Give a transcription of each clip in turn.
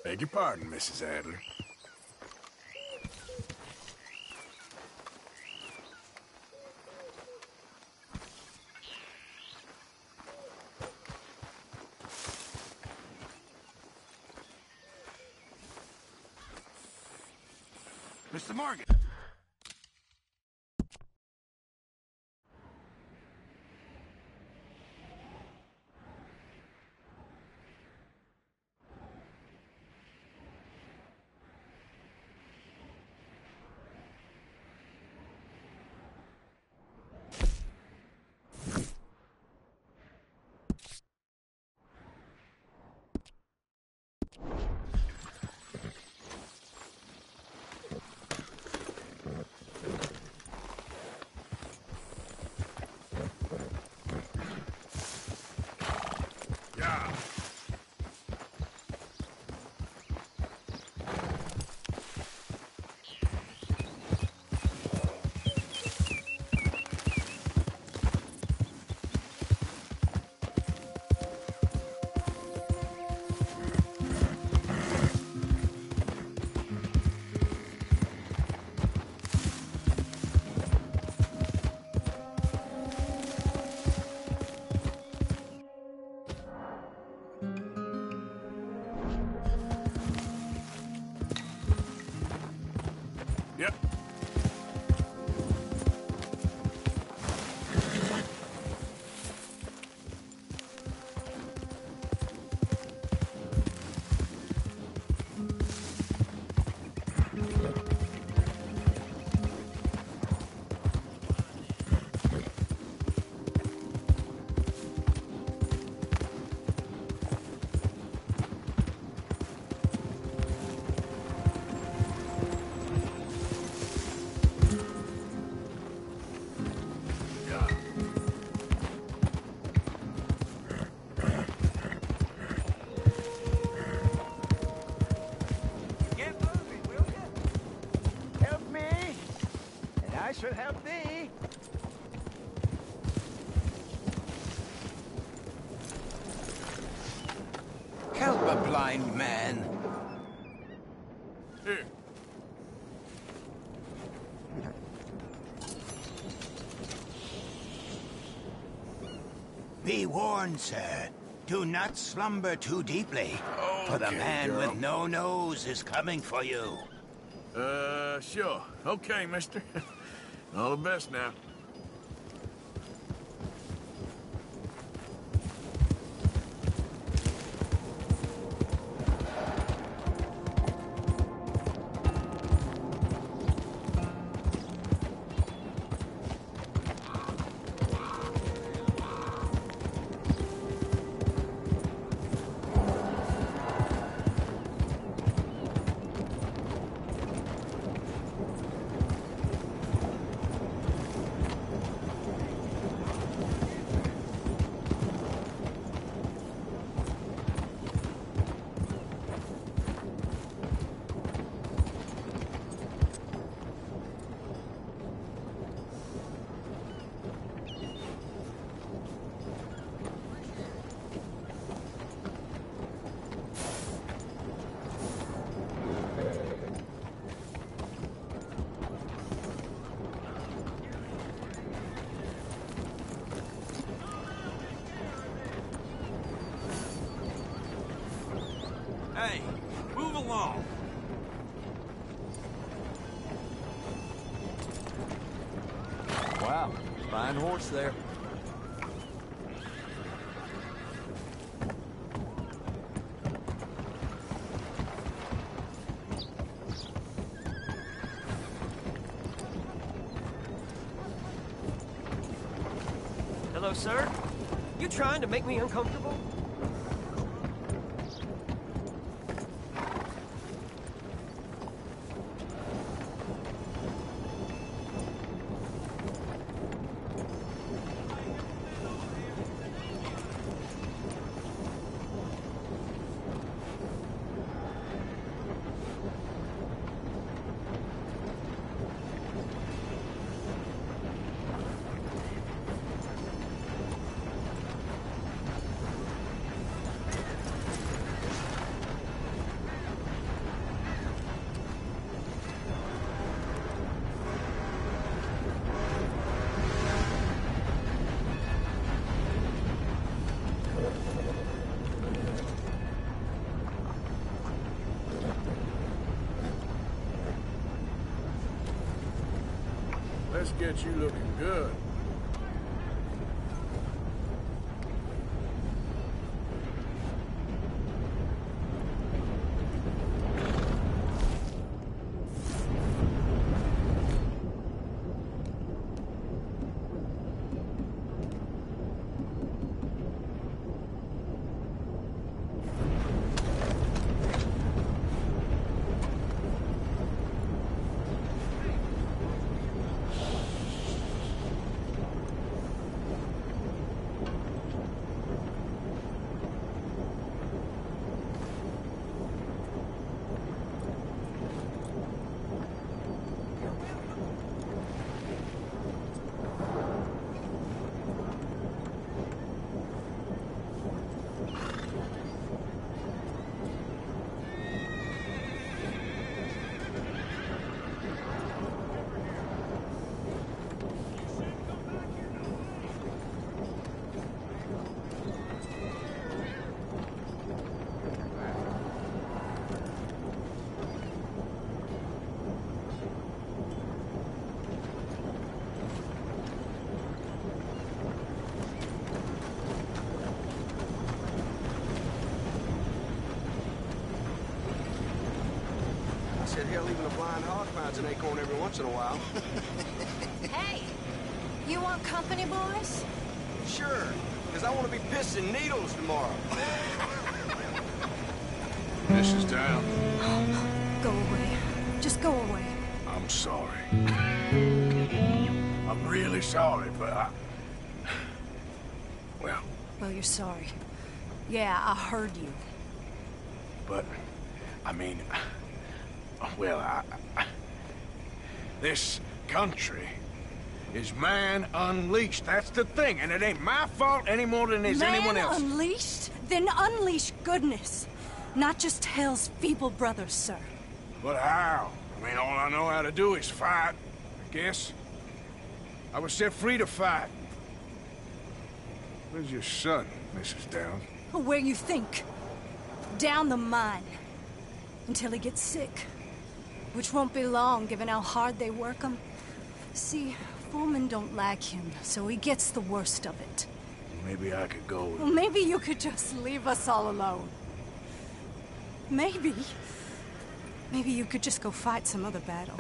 Beg your pardon, Mrs. Adler. Mr. Morgan. Yep. I should help thee. Help a blind man. Here. Be warned, sir. Do not slumber too deeply, for the man girl. with no nose is coming for you. Sure. Okay, mister. All the best now. Hey, move along. Wow, fine horse there. Hello, sir? You trying to make me uncomfortable? Let's get you looking good. Said hell, even a blind hog finds an acorn every once in a while. Hey, you want company, boys? Sure, because I want to be pissing needles tomorrow. Mrs. Down, Go away. Just go away. I'm sorry. I'm really sorry, but well, Well, you're sorry. Yeah, I heard you. but, I mean... Well, this country is man unleashed. That's the thing, and it ain't my fault any more than it's anyone else's. Man unleashed? Then unleash goodness. Not just hell's feeble brothers, sir. But how? I mean, all I know how to do is fight, I guess. I was set free to fight. Where's your son, Mrs. Downs? Where you think? Down the mine. Until he gets sick. Which won't be long, given how hard they work him. See, foremen don't like him, so he gets the worst of it. Maybe I could go with... Well, maybe you could just leave us all alone. Maybe. Maybe you could just go fight some other battle.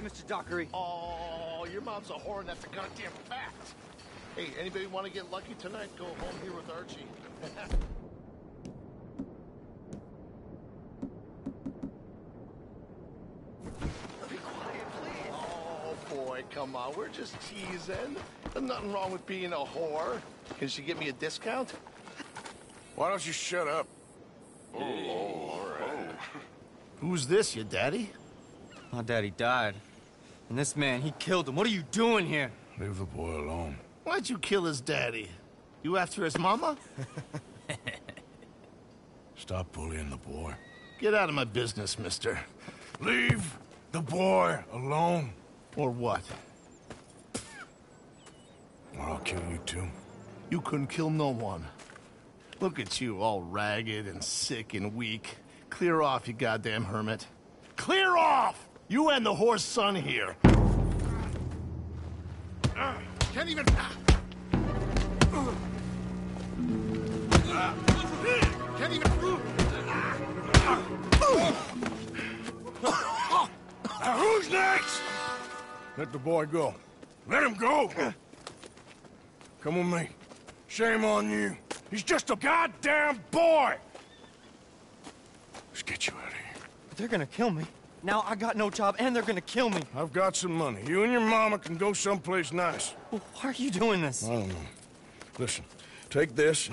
Mr. Dockery. Oh, your mom's a whore, and that's a goddamn fact. Hey, anybody want to get lucky tonight? Go home here with Archie. Be quiet, please. Oh, boy, come on. We're just teasing. There's nothing wrong with being a whore. Can she give me a discount? Why don't you shut up? Oh, all right. Who's this, your daddy? My daddy died. And this man, he killed him. What are you doing here? Leave the boy alone. Why'd you kill his daddy? You after his mama? Stop bullying the boy. Get out of my business, mister. Leave the boy alone. Or what? Or I'll kill you too. You couldn't kill no one. Look at you, all ragged and sick and weak. Clear off, you goddamn hermit. Clear off! You and the whore's son here. Can't even... Can't even... Who's next? Let the boy go. Let him go! Come with me. Shame on you. He's just a goddamn boy! Let's get you out of here. They're gonna kill me. Now I got no job and they're gonna kill me. I've got some money. You and your mama can go someplace nice. Well, why are you doing this? I don't know. Listen, take this.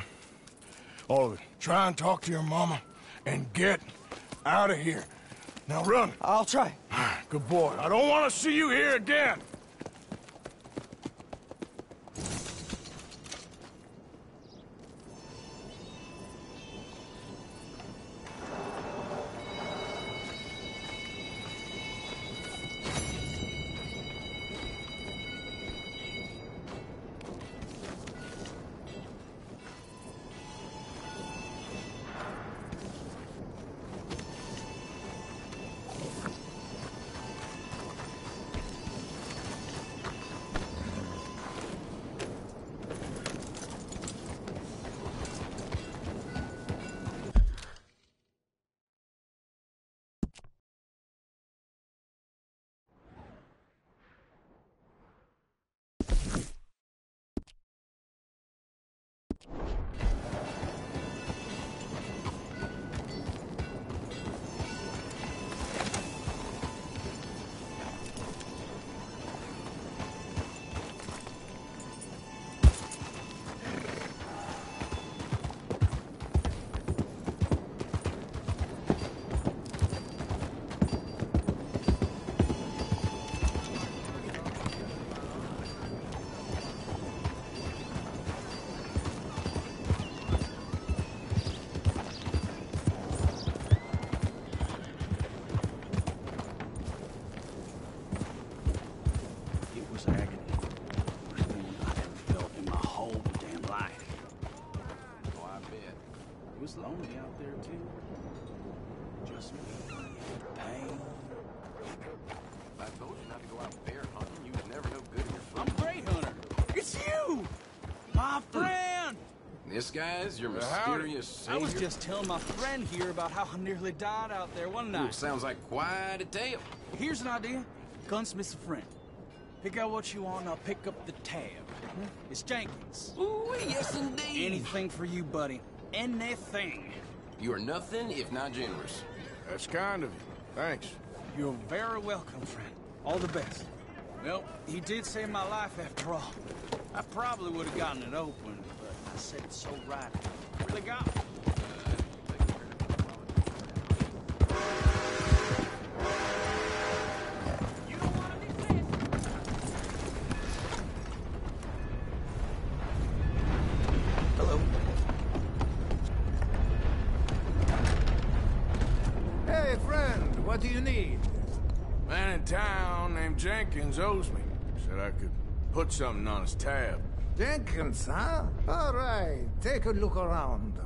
All of it. Try and talk to your mama and get out of here. Now run. I'll try. Good boy. I don't want to see you here again. Lonely out there too. Just me. Pain. I told you not to go out bear hunting. You was never no good at your foot. I'm a great hunter. It's you, my friend. This guy's your mysterious savior. I was just telling my friend here about how I nearly died out there one night. Ooh, sounds like quite a tale. Here's an idea. Gunsmith's a friend. Pick out what you want, and I'll pick up the tab. It's Jenkins. Ooh, yes indeed. Anything for you, buddy. Anything. You are nothing if not generous. That's kind of you. Thanks. You're very welcome, friend. All the best. Well, he did save my life after all. I probably would have gotten it open, but I said it so right. Really got me. What do you need? Man in town named Jenkins owes me. Said I could put something on his tab. Jenkins, huh? All right, take a look around.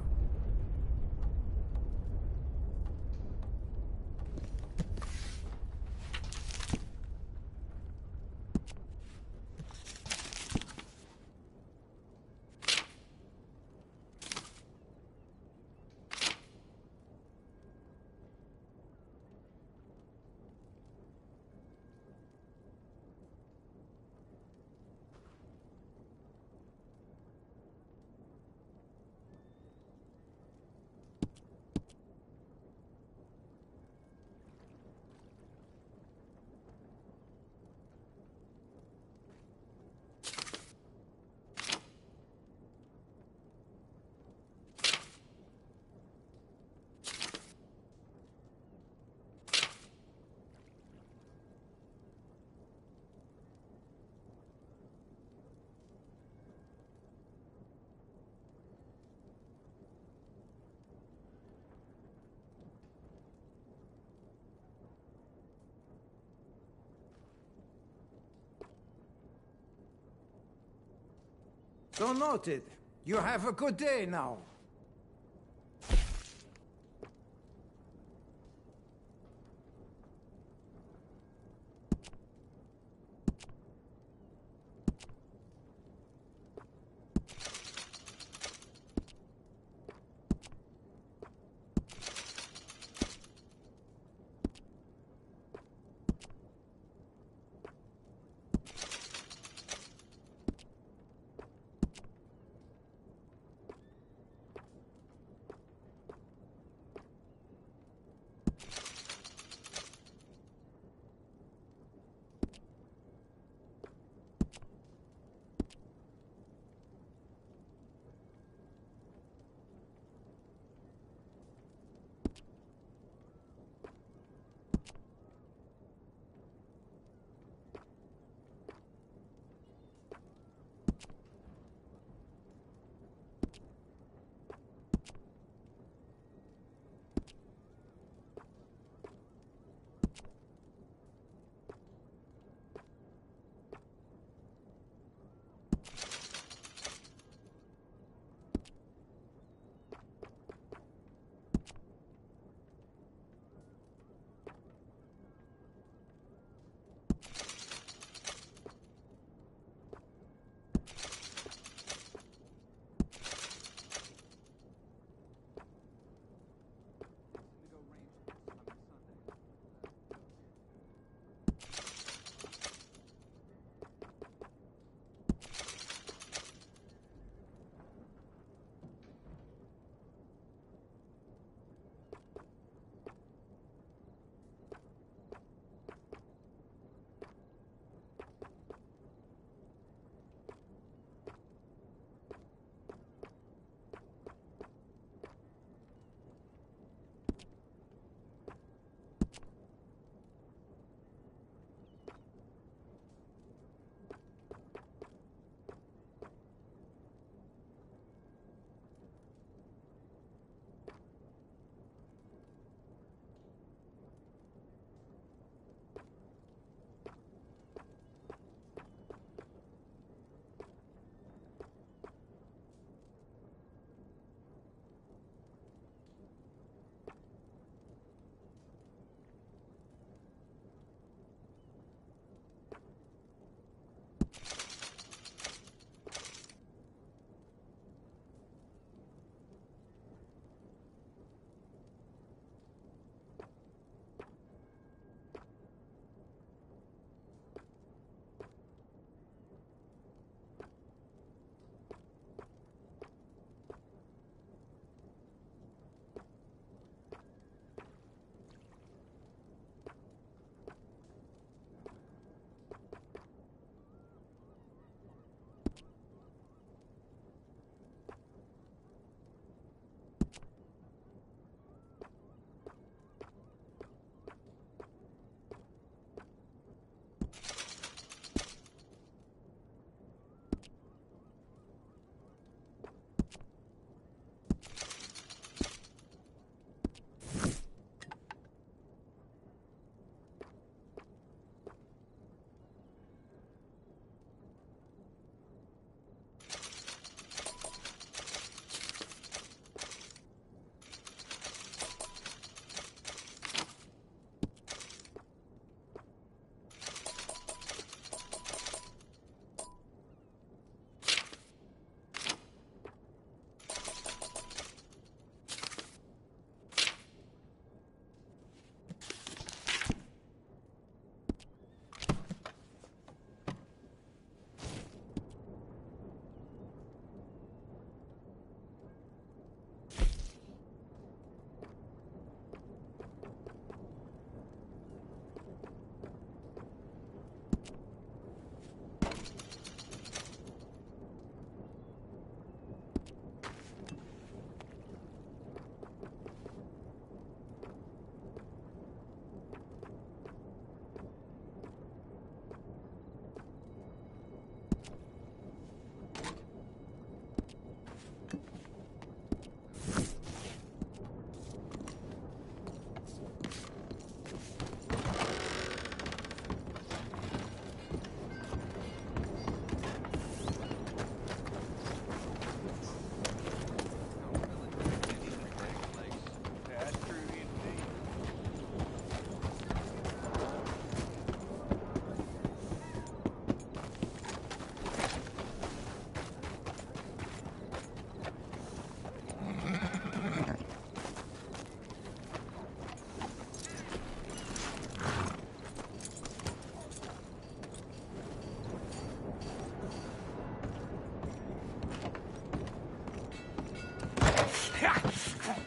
So noted. You have a good day now.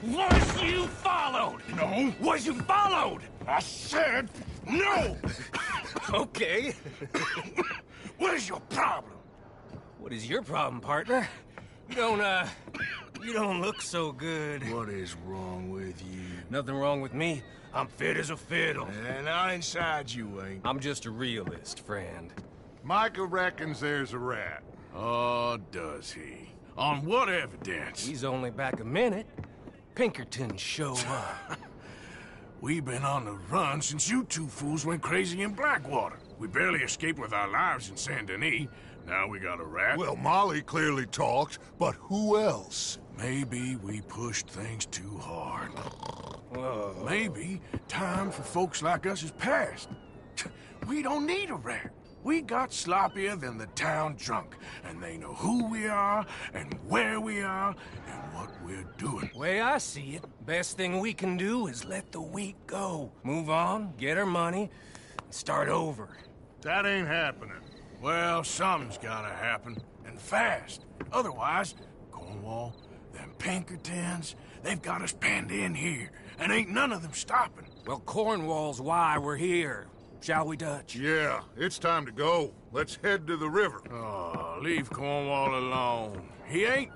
Was you followed? No. Was you followed? I said no! Okay. What is your problem? What is your problem, partner? You don't look so good. What is wrong with you? Nothing wrong with me. I'm fit as a fiddle. And not inside you ain't. I'm just a realist, friend. Micah reckons there's a rat. Oh, does he? On what evidence? He's only back a minute. Pinkerton show up. We've been on the run since you two fools went crazy in Blackwater. We barely escaped with our lives in Saint Denis. Now we got a rat. Well, Molly clearly talked, but who else? Maybe we pushed things too hard. Whoa. Maybe time for folks like us is past. We don't need a rat. We got sloppier than the town drunk, and they know who we are, and where we are, and what we're doing. Way I see it, best thing we can do is let the week go. Move on, get our money, and start over. That ain't happening. Well, something's gotta happen, and fast. Otherwise, Cornwall, them Pinkertons, they've got us penned in here, and ain't none of them stopping. Well, Cornwall's why we're here. Shall we, Dutch? Yeah, it's time to go. Let's head to the river. Oh, leave Cornwall alone. He ain't...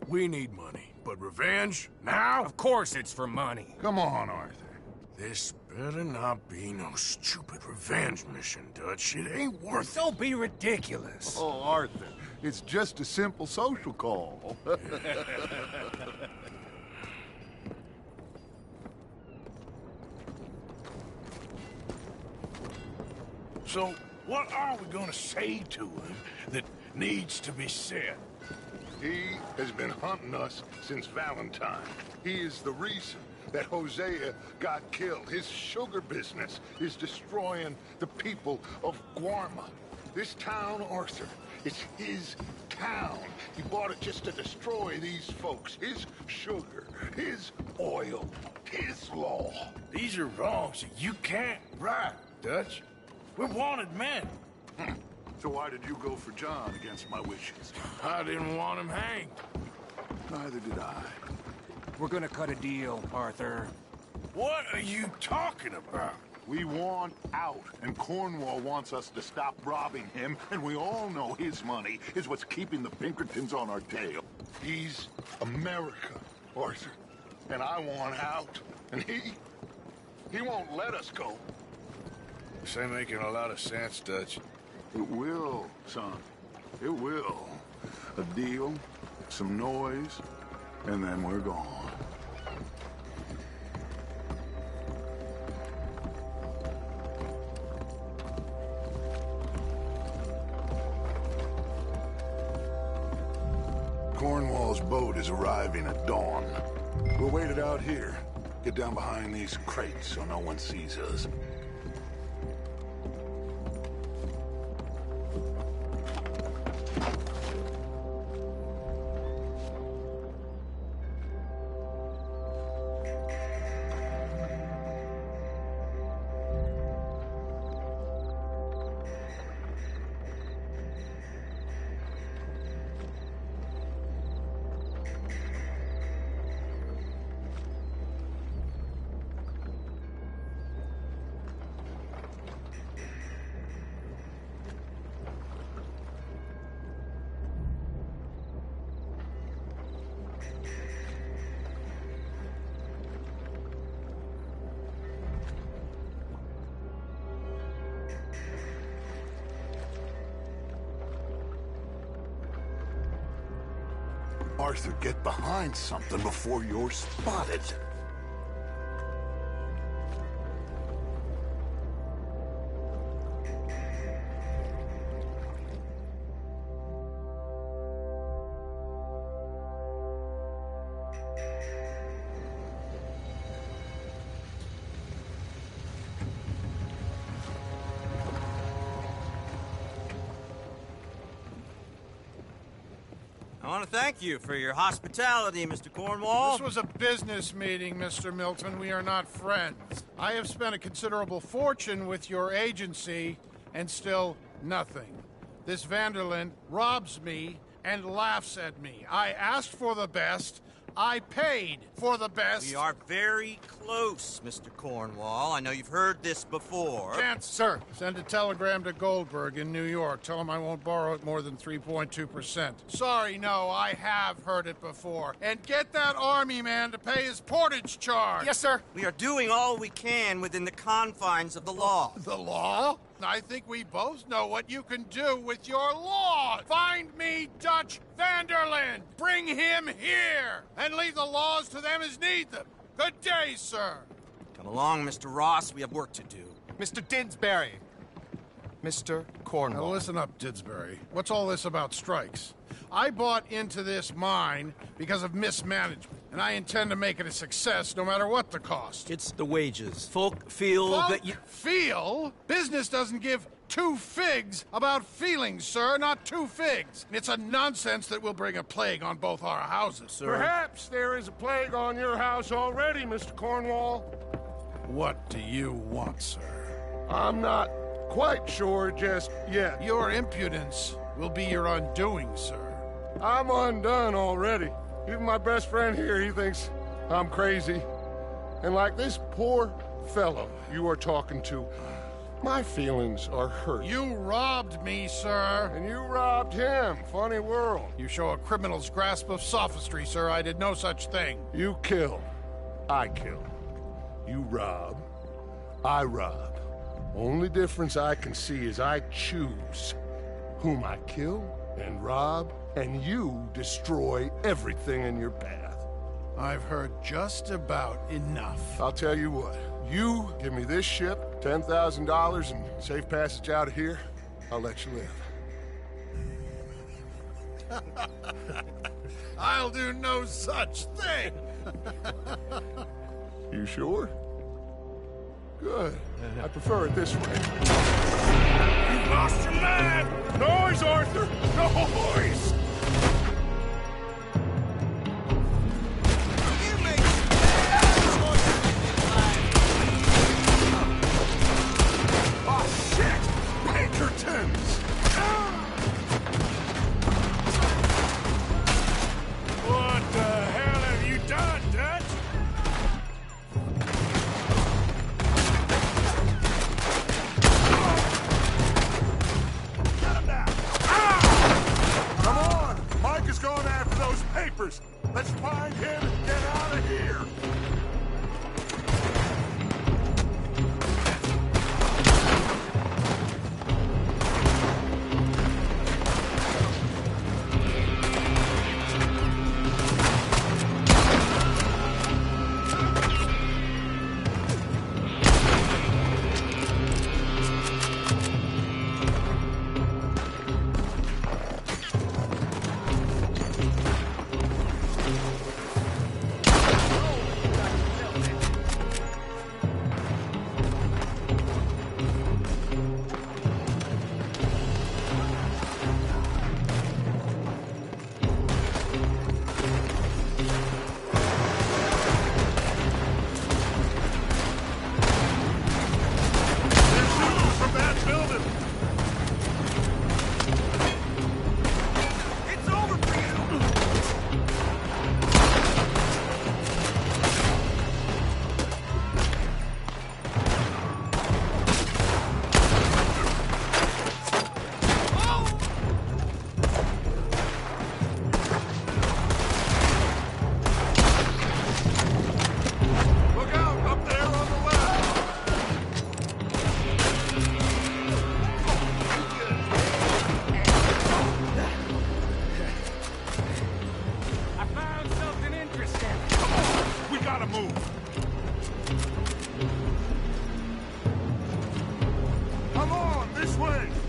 We need money, but revenge, now? Of course it's for money. Come on, Arthur. This better not be no stupid revenge mission, Dutch. It ain't worth it. Don't be ridiculous. Oh, Arthur, it's just a simple social call. So, what are we gonna say to him that needs to be said? He has been hunting us since Valentine. He is the reason that Hosea got killed. His sugar business is destroying the people of Guarma. This town, Arthur, it's his town. He bought it just to destroy these folks. His sugar, his oil, his law. These are wrongs that you can't right, Dutch. We're wanted men. So why did you go for John against my wishes? I didn't want him hanged. Neither did I. We're gonna cut a deal, Arthur. What are you talking about? We want out, and Cornwall wants us to stop robbing him, and we all know his money is what's keeping the Pinkertons on our tail. He's America, Arthur, and I want out, and he won't let us go. This ain't making a lot of sense, Dutch. It will, son. It will. A deal, some noise, and then we're gone. Cornwall's boat is arriving at dawn. We'll wait it out here. Get down behind these crates so no one sees us. Arthur, get behind something before you're spotted. I want to thank you for your hospitality, Mr. Cornwall. This was a business meeting, Mr. Milton. We are not friends. I have spent a considerable fortune with your agency, and still nothing. This Vanderlyn robs me and laughs at me. I asked for the best. I paid for the best. We are very close, Mr. Cornwall. I know you've heard this before. Chance, sir. Send a telegram to Goldberg in New York. Tell him I won't borrow it more than 3.2%. Sorry, no, I have heard it before. And get that army man to pay his portage charge. Yes, sir. We are doing all we can within the confines of the law. The law? I think we both know what you can do with your law. Find me Dutch Vanderlyn. Bring him here. And leave the laws to them as need them. Good day, sir. Come along, Mr. Ross. We have work to do. Mr. Didsbury. Mr. Cornwall. Now listen up, Didsbury. What's all this about strikes? I bought into this mine because of mismanagement, and I intend to make it a success no matter what the cost. It's the wages. Folk feel that you... Feel? Business doesn't give two figs about feelings, sir, not two figs. It's a nonsense that will bring a plague on both our houses, sir. Perhaps there is a plague on your house already, Mr. Cornwall. What do you want, sir? I'm not quite sure just yet. Your impudence will be your undoing, sir. I'm undone already. Even my best friend here, he thinks I'm crazy. And like this poor fellow you are talking to, my feelings are hurt. You robbed me, sir. And you robbed him. Funny world. You show a criminal's grasp of sophistry, sir. I did no such thing. You kill. I kill. You rob. I rob. Only difference I can see is I choose whom I kill and rob, and you destroy everything in your path. I've heard just about enough. I'll tell you what. You give me this ship, $10,000, and safe passage out of here, I'll let you live. I'll do no such thing. You sure? Good. I prefer it this way. You lost your man! Noise, Arthur! Noise! Oh, shit! Pinkertons! What the hell have you done, Dutch? Come on! Mike is going after those papers. Let's find him and get out of here.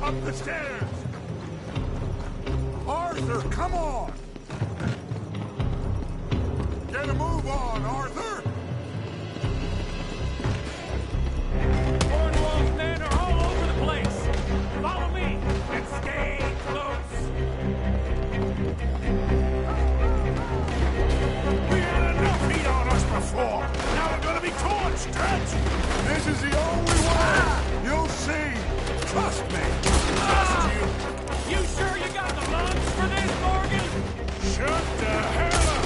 Up the stairs! Arthur, come on! Get a move on, Arthur! Cornwall's men are all over the place! Follow me and stay close! We had enough heat on us before! Now we're gonna be torched, Dutch! This is the only way! You'll see! Trust me! Trust you! You sure you got the lungs for this, Morgan? Shut the hell up!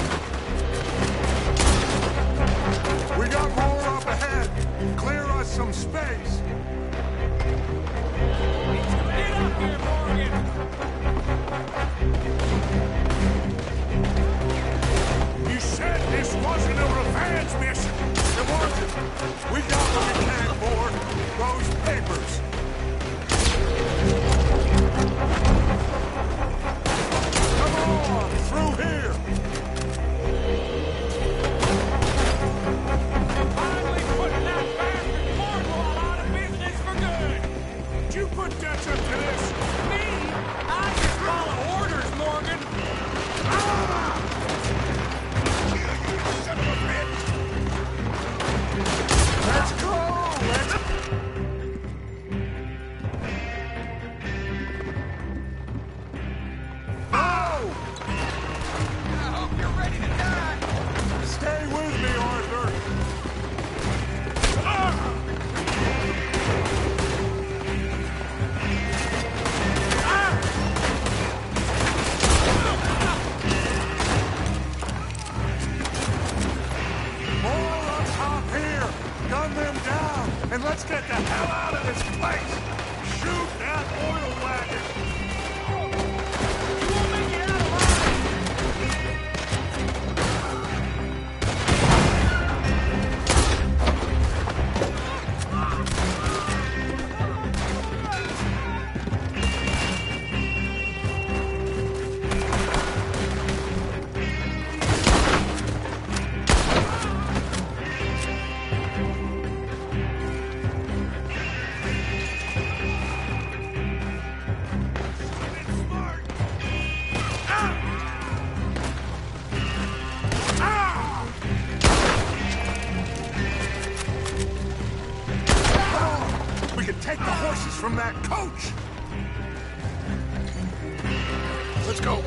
Let's go.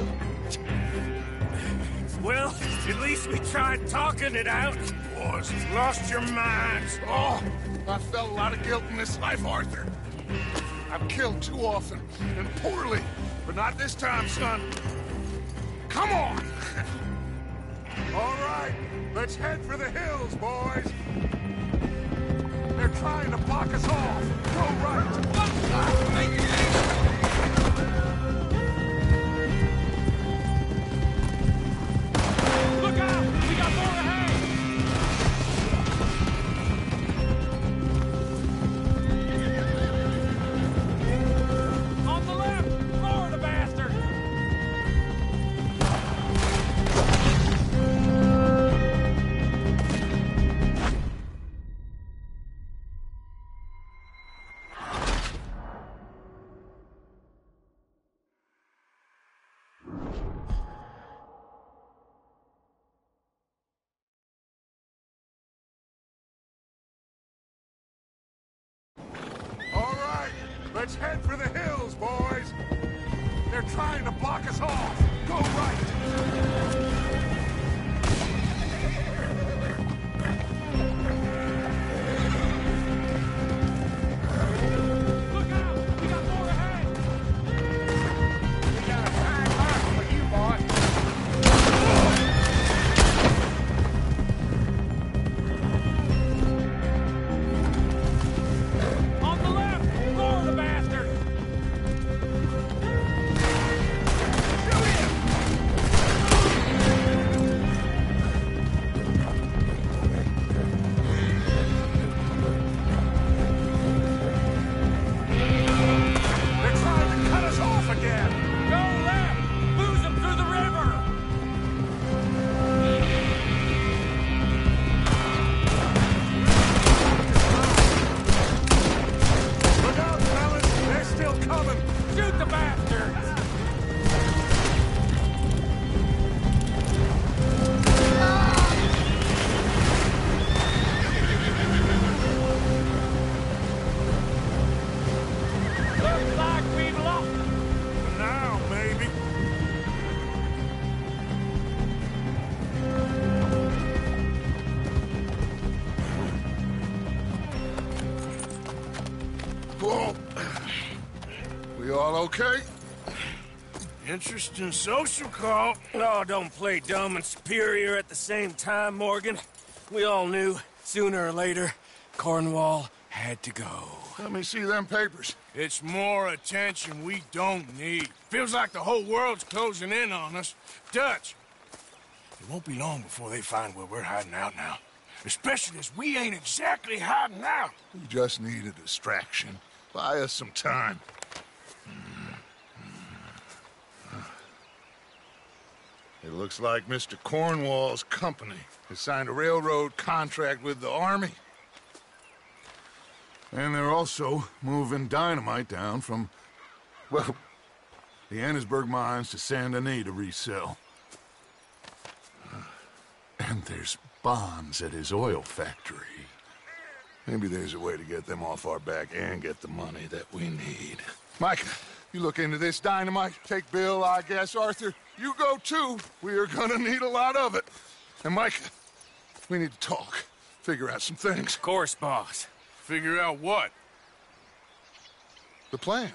Well, at least we tried talking it out. Boys, you've lost your minds. Oh, I felt a lot of guilt in this life, Arthur. I've killed too often and poorly, but not this time, son. Come on! All right, let's head for the hills, boys. They're trying to block us off. Go right. Look out! We got more ahead! On the left! More the bastard! All right, let's head for the hills, boys. They're trying to block us off. Go right. Look out! We got more ahead! We got a fine mark for you, boy. On the left! More the bastard! They're trying to cut us off again. Go left! Lose them through the river! Look out, fellas. They're still coming. Shoot the bastards! Looks like we've lost them. Now, maybe. Whoa. We all okay? Interesting social call. Oh, don't play dumb and superior at the same time, Morgan. We all knew, sooner or later, Cornwall had to go. Let me see them papers. It's more attention we don't need. Feels like the whole world's closing in on us. Dutch, it won't be long before they find where we're hiding out now. Especially as we ain't exactly hiding out. We just need a distraction. Buy us some time. It looks like Mr. Cornwall's company has signed a railroad contract with the army. And they're also moving dynamite down from, well, the Annesburg mines to Saint Denis to resell. And there's bonds at his oil factory. Maybe there's a way to get them off our back and get the money that we need. Mike, you look into this dynamite. Take Bill, I guess. Arthur, you go too. We are gonna need a lot of it. And Mike, we need to talk. Figure out some things. Of course, boss. Figure out what? The plan.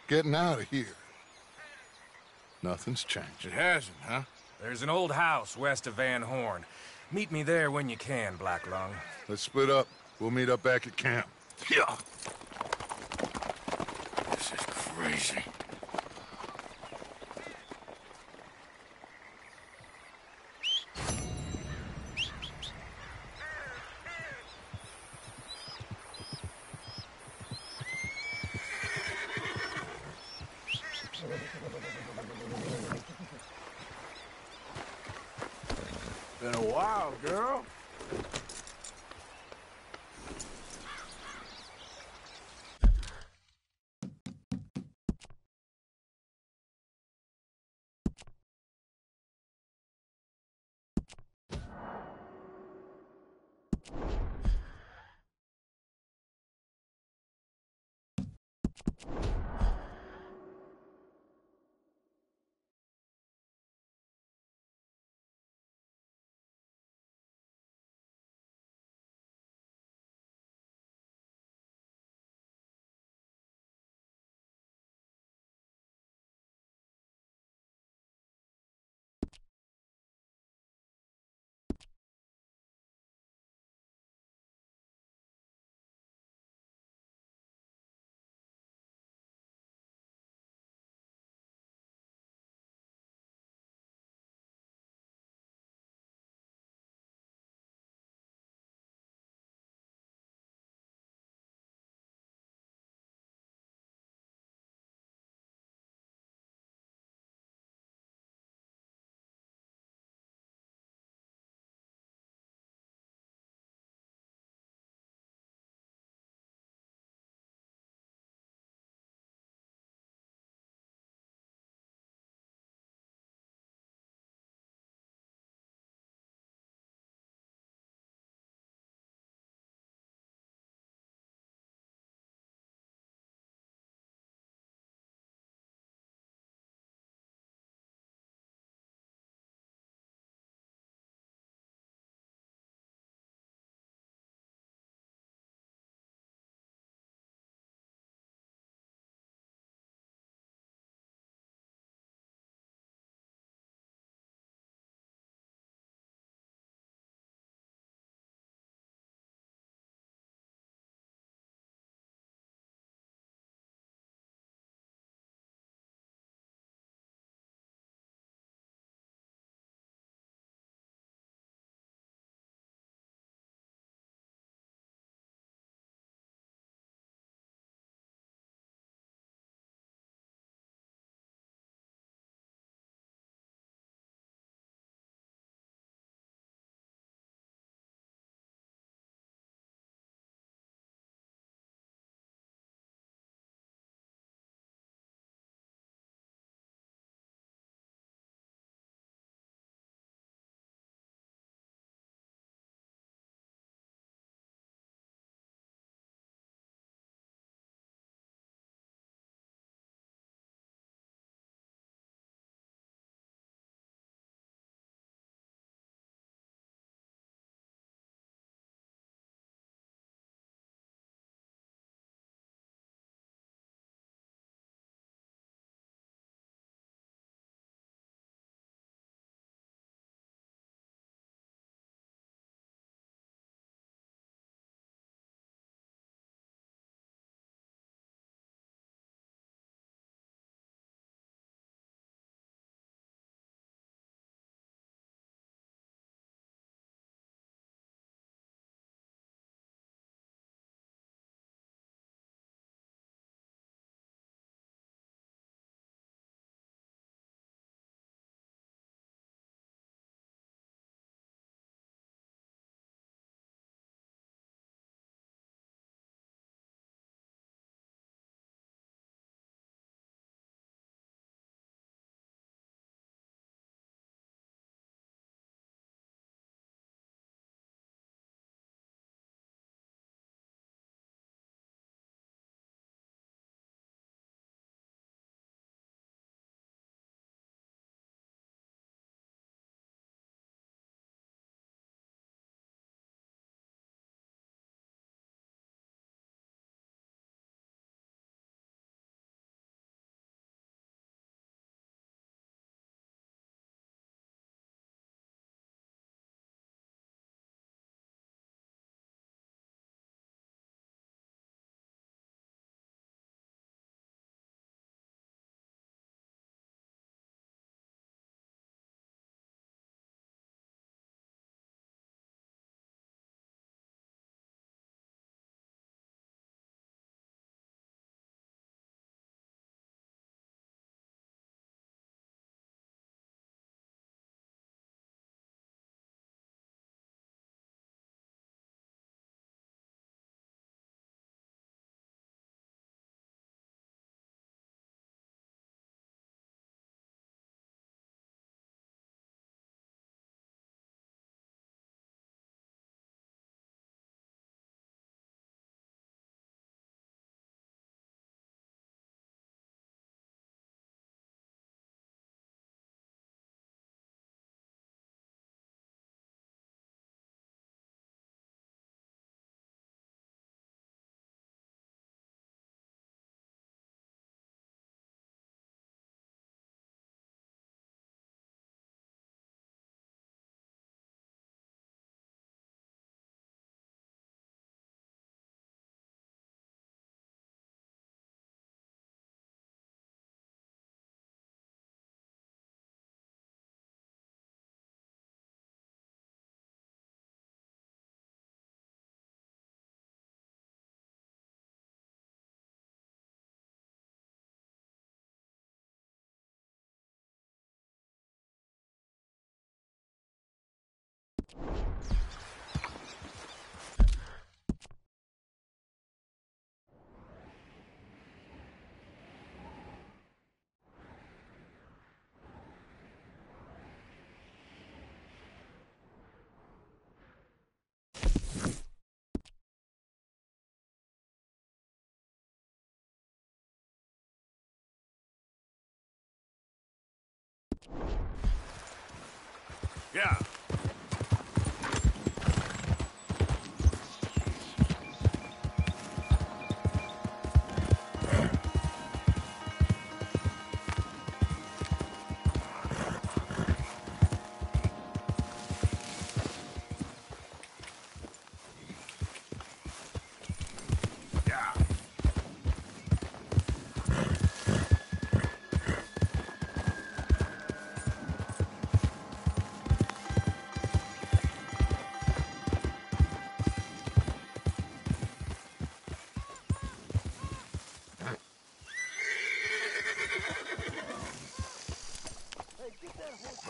Getting out of here. Nothing's changed. It hasn't, huh? There's an old house west of Van Horn. Meet me there when you can, Black Lung. Let's split up. We'll meet up back at camp. Yeah. This is crazy. Been a while, girl.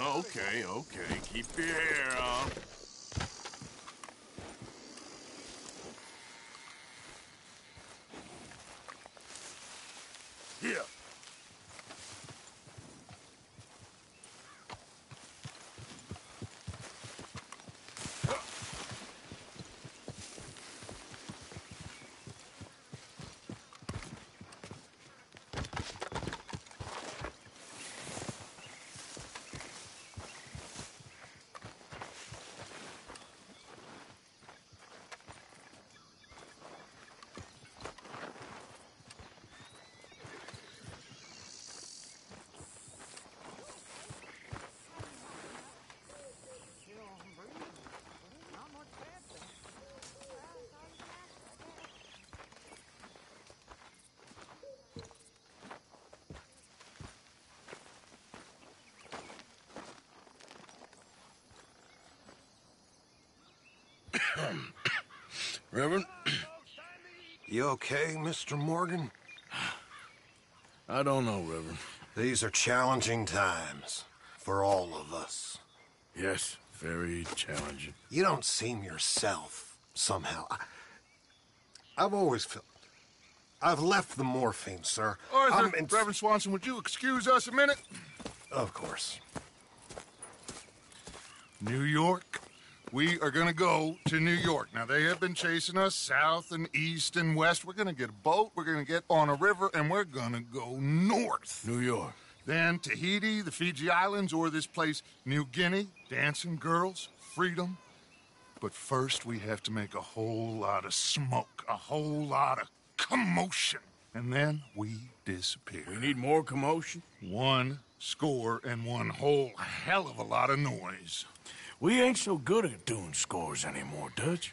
Okay, okay. Keep your hair on. Here. Reverend? You okay, Mr. Morgan? I don't know, Reverend. These are challenging times for all of us. Yes, very challenging. You don't seem yourself, somehow. I've always felt... I've left the morphine, sir. Arthur, Reverend Swanson, would you excuse us a minute? Of course. New York. We are going to go to New York. Now, they have been chasing us south and east and west. We're going to get a boat, we're going to get on a river, and we're going to go north. New York. Then Tahiti, the Fiji Islands, or this place, New Guinea, dancing girls, freedom. But first, we have to make a whole lot of smoke, a whole lot of commotion. And then we disappear. We need more commotion? 1 score and 1 whole hell of a lot of noise. We ain't so good at doing scores anymore, Dutch.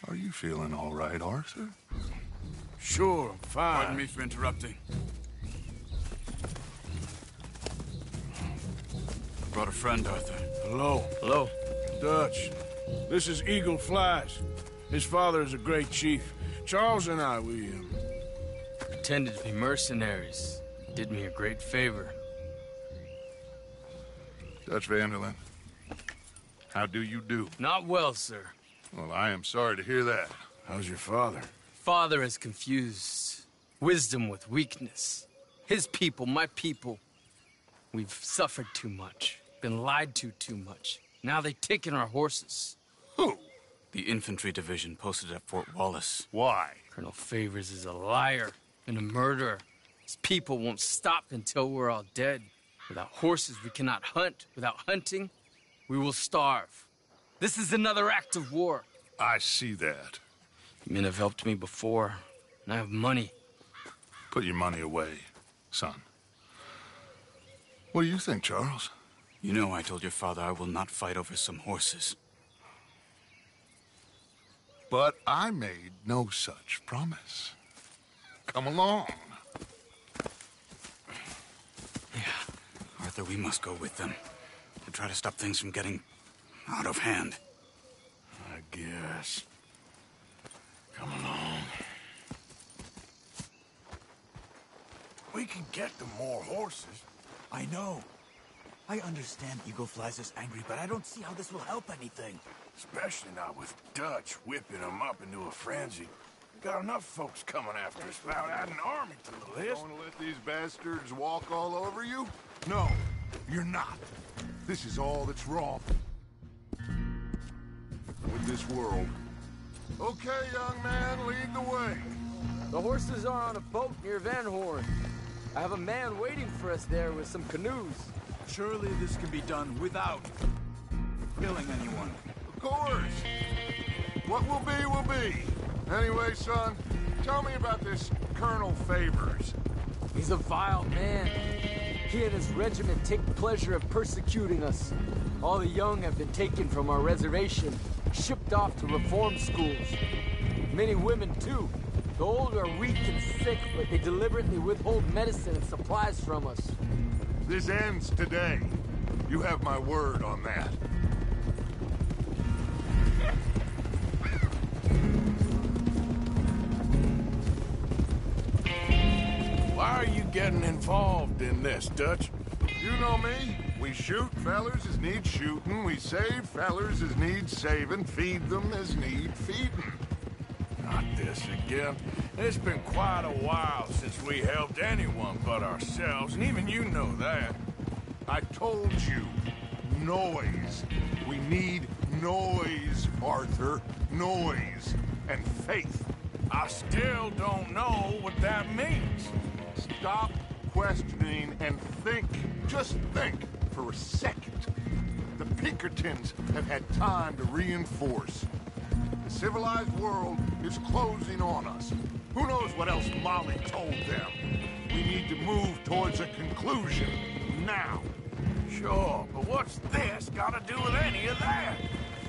Are you feeling all right, Arthur? Sure, I'm fine. Pardon me for interrupting. I brought a friend, Arthur. Hello. Hello. Dutch. This is Eagle Flies. His father is a great chief. Charles and I, we pretended to be mercenaries. Did me a great favor. Dutch Vanderlyn, how do you do? Not well, sir. Well, I am sorry to hear that. How's your father? Father has confused wisdom with weakness. His people, my people. We've suffered too much. Been lied to too much. Now they've taken our horses. Who? The infantry division posted at Fort Wallace. Why? Colonel Favors is a liar and a murderer. His people won't stop until we're all dead. Without horses, we cannot hunt. Without hunting, we will starve. This is another act of war. I see that. Men have helped me before, and I have money. Put your money away, son. What do you think, Charles? You know I told your father I will not fight over some horses. But I made no such promise. Come along. Yeah, Arthur, we must go with them to try to stop things from getting out of hand. I guess. Come along. We can get them more horses. I know. I understand Eagle Flies is angry, but I don't see how this will help anything. Especially not with Dutch whipping them up into a frenzy. We got enough folks coming after us without adding an army to the list. You want to let these bastards walk all over you? No, you're not. This is all that's wrong with this world. Okay, young man, lead the way. The horses are on a boat near Van Horn. I have a man waiting for us there with some canoes. Surely this can be done without killing anyone. Of course. What will be. Anyway, son, tell me about this Colonel Favors. He's a vile man. He and his regiment take pleasure of persecuting us. All the young have been taken from our reservation, shipped off to reform schools. Many women, too. The old are weak and sick, but they deliberately withhold medicine and supplies from us. This ends today. You have my word on that. Why are you getting involved in this, Dutch? You know me. We shoot fellers as need shooting. We save fellers as need saving. Feed them as need feeding. Not this again. It's been quite a while since we helped anyone but ourselves, and even you know that. I told you. Noise. We need noise, Arthur. Noise. And faith. I still don't know what that means. Stop questioning and think. Just think for a second. The Pinkertons have had time to reinforce. The civilized world is closing on us. Who knows what else Molly told them? We need to move towards a conclusion now. Sure, but what's this got to do with any of that?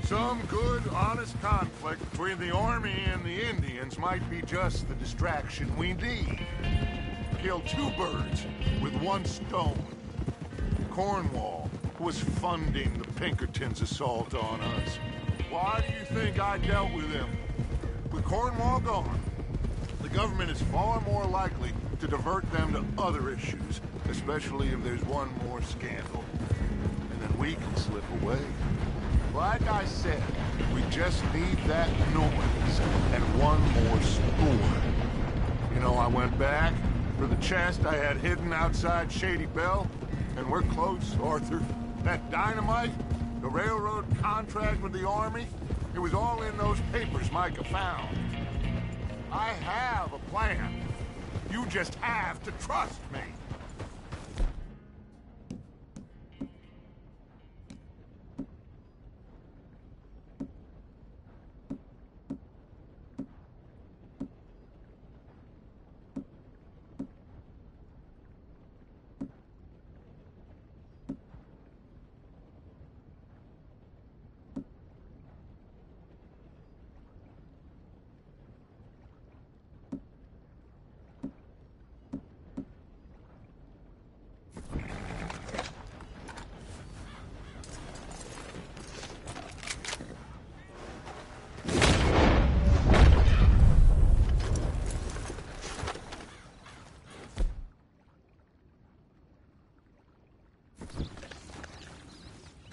Some good, honest conflict between the army and the Indians might be just the distraction we need. Kill two birds with one stone. Cornwall was funding the Pinkertons' assault on us. Why do you think I dealt with him? With Cornwall gone, the government is far more likely to divert them to other issues, especially if there's one more scandal. And then we can slip away. Like I said, we just need that noise and one more score. You know, I went back for the chest I had hidden outside Shady Belle, and we're close, Arthur. That dynamite, the railroad contract with the army, it was all in those papers Micah found. I have a plan. You just have to trust me.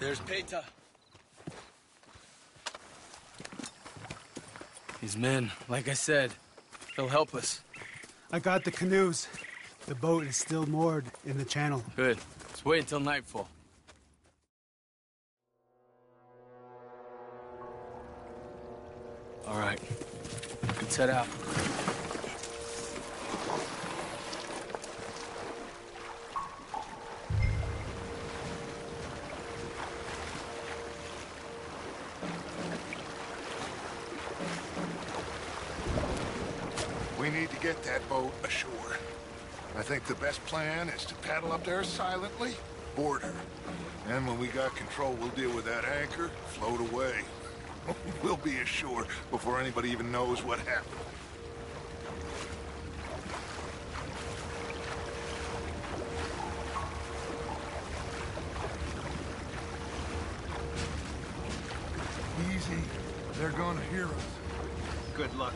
There's Peta. His men, like I said, they'll help us. I got the canoes. The boat is still moored in the channel. Good. Let's wait until nightfall. All right. We can set out. We need to get that boat ashore. I think the best plan is to paddle up there silently, board her. And when we got control, we'll deal with that anchor, float away. We'll be ashore before anybody even knows what happened. Easy. They're gonna hear us. Good luck.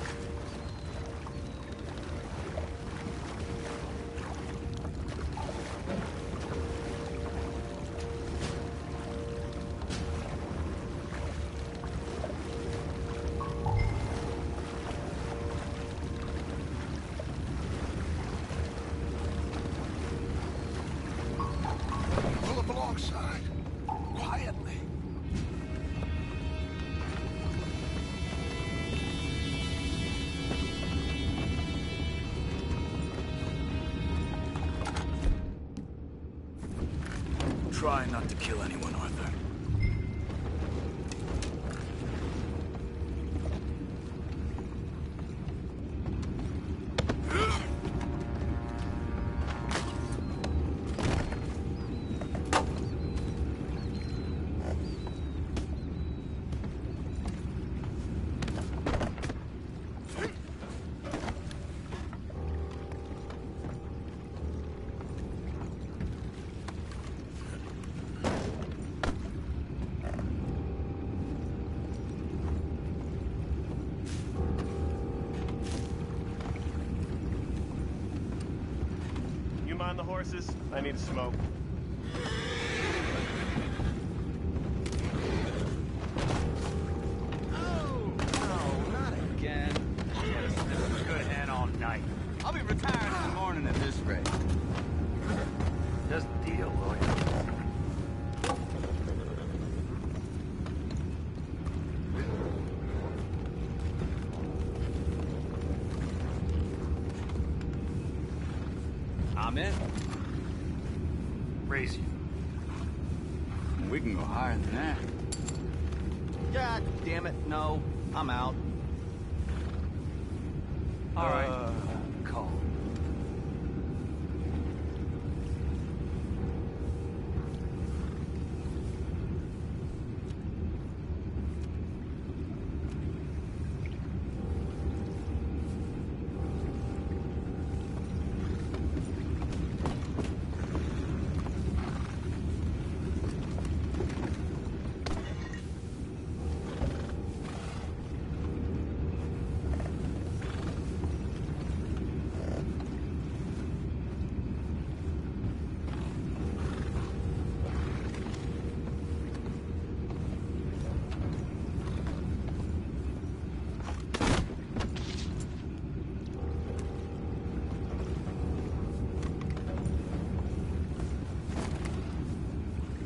Pull up alongside. Quietly. Try not to kill anyone, Arthur. find the horses? I need a smoke. Oh, no, not again. Yeah, this has been a good hand all night. I'll be retired in the morning at this rate. Just deal, will you? I'm in. Raise you. We can go higher than that. God damn it, no. I'm out. All right. Call.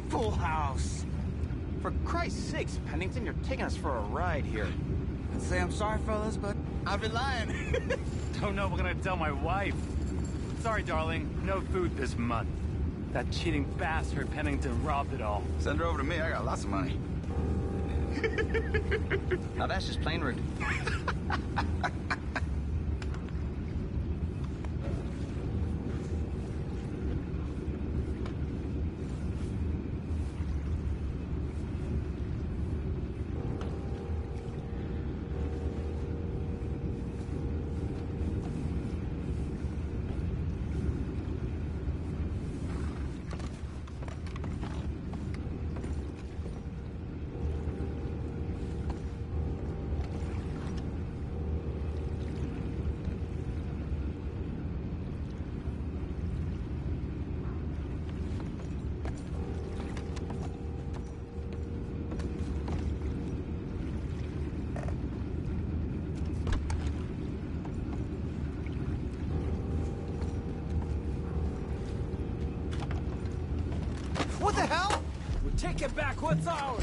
Full house. For Christ's sakes, Pennington, you're taking us for a ride here. I'd say I'm sorry, fellas, but I've been lying. Don't know what I'm gonna tell my wife. Sorry, darling. No food this month. That cheating bastard Pennington robbed it all. Send her over to me. I got lots of money. Now that's just plain rude. What the hell? We're taking back what's ours.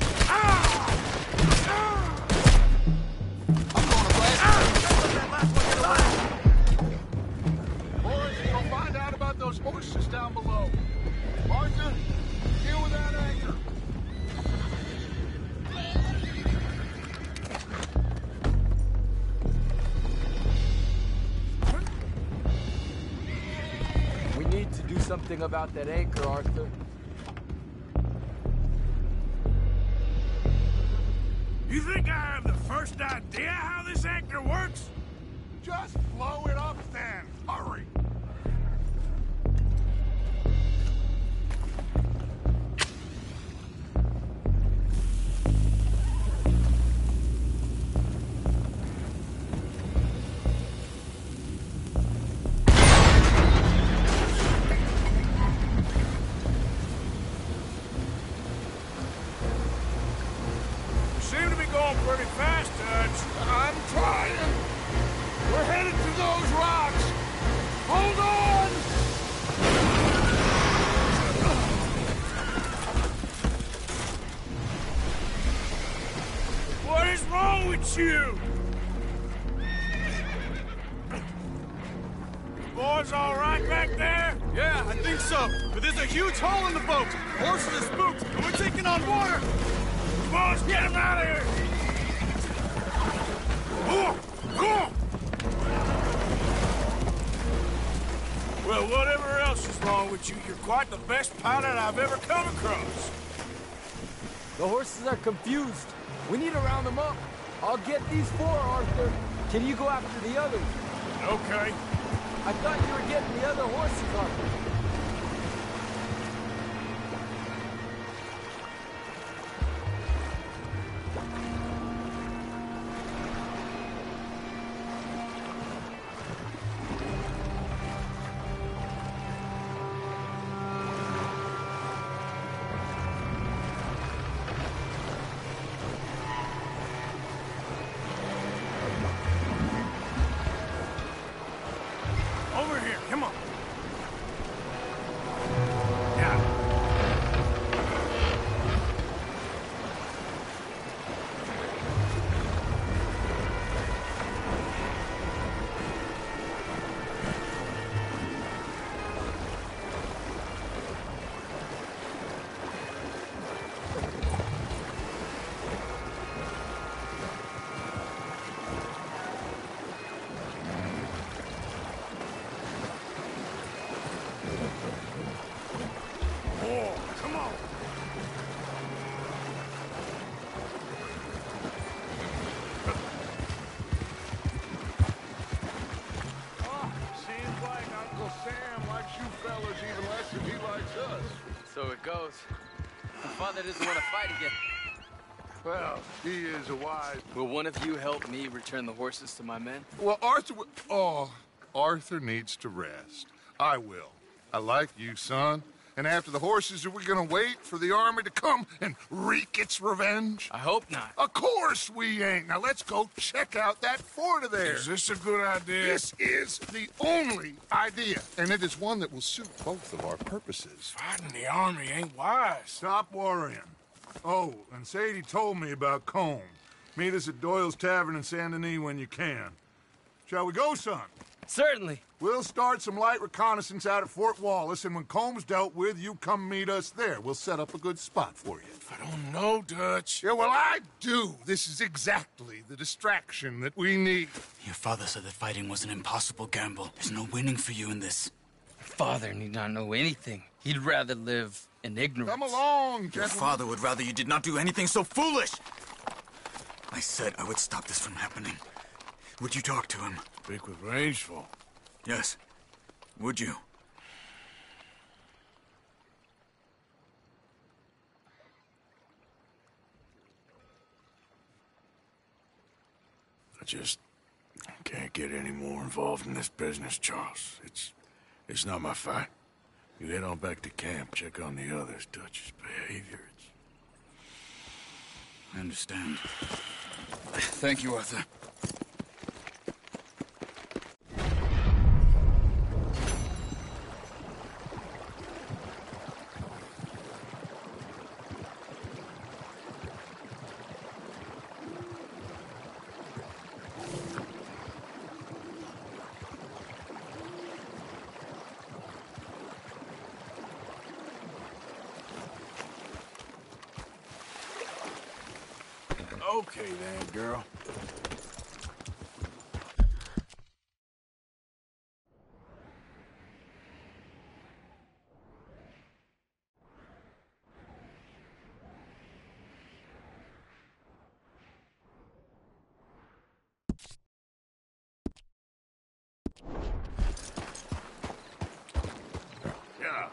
Boys, go find out about those horses down below. Martha, deal with that anchor. We need to do something about that anchor, Arthur. You think I have the first idea how this anchor works? Just blow it up then. Hurry. Seem to be going pretty fast, Dutch. I'm trying. We're headed to those rocks. Hold on! What is wrong with you? Boys all right back there? Yeah, I think so. But there's a huge hole in the boat. Horses are spooked, and we're taking on water. Boys, get him out of here! Well, whatever else is wrong with you, you're quite the best pilot I've ever come across. The horses are confused. We need to round them up. I'll get these four, Arthur. Can you go after the others? Okay. I thought you were getting the other horses, Arthur. So it goes. My father doesn't want to fight again. Well, he is a wise... Will one of you help me return the horses to my men? Well, Arthur... Oh, Arthur needs to rest. I will. I like you, son. And after the horses, are we gonna wait for the army to come and wreak its revenge? I hope not. Of course we ain't. Now let's go check out that fort of theirs. Is this a good idea? This is the only idea, and it is one that will suit both of our purposes. Fighting the army ain't wise. Stop worrying. Oh, and Sadie told me about Combe. Meet us at Doyle's Tavern in Saint Denis when you can. Shall we go, son? Certainly. We'll start some light reconnaissance out at Fort Wallace, and when Combs dealt with, you come meet us there. We'll set up a good spot for you. I don't know, Dutch. Yeah, well, I do. This is exactly the distraction that we need. Your father said that fighting was an impossible gamble. There's no winning for you in this. Father need not know anything. He'd rather live in ignorance. Come along, Your gentlemen. father would rather you did not do anything so foolish. I said I would stop this from happening. Would you talk to him? Speak with Rangeful. Yes. Would you? I just can't get any more involved in this business, Charles. It's not my fight. You head on back to camp, check on the others, Dutch's behavior. I understand. Thank you, Arthur. Okay then, girl. Yeah.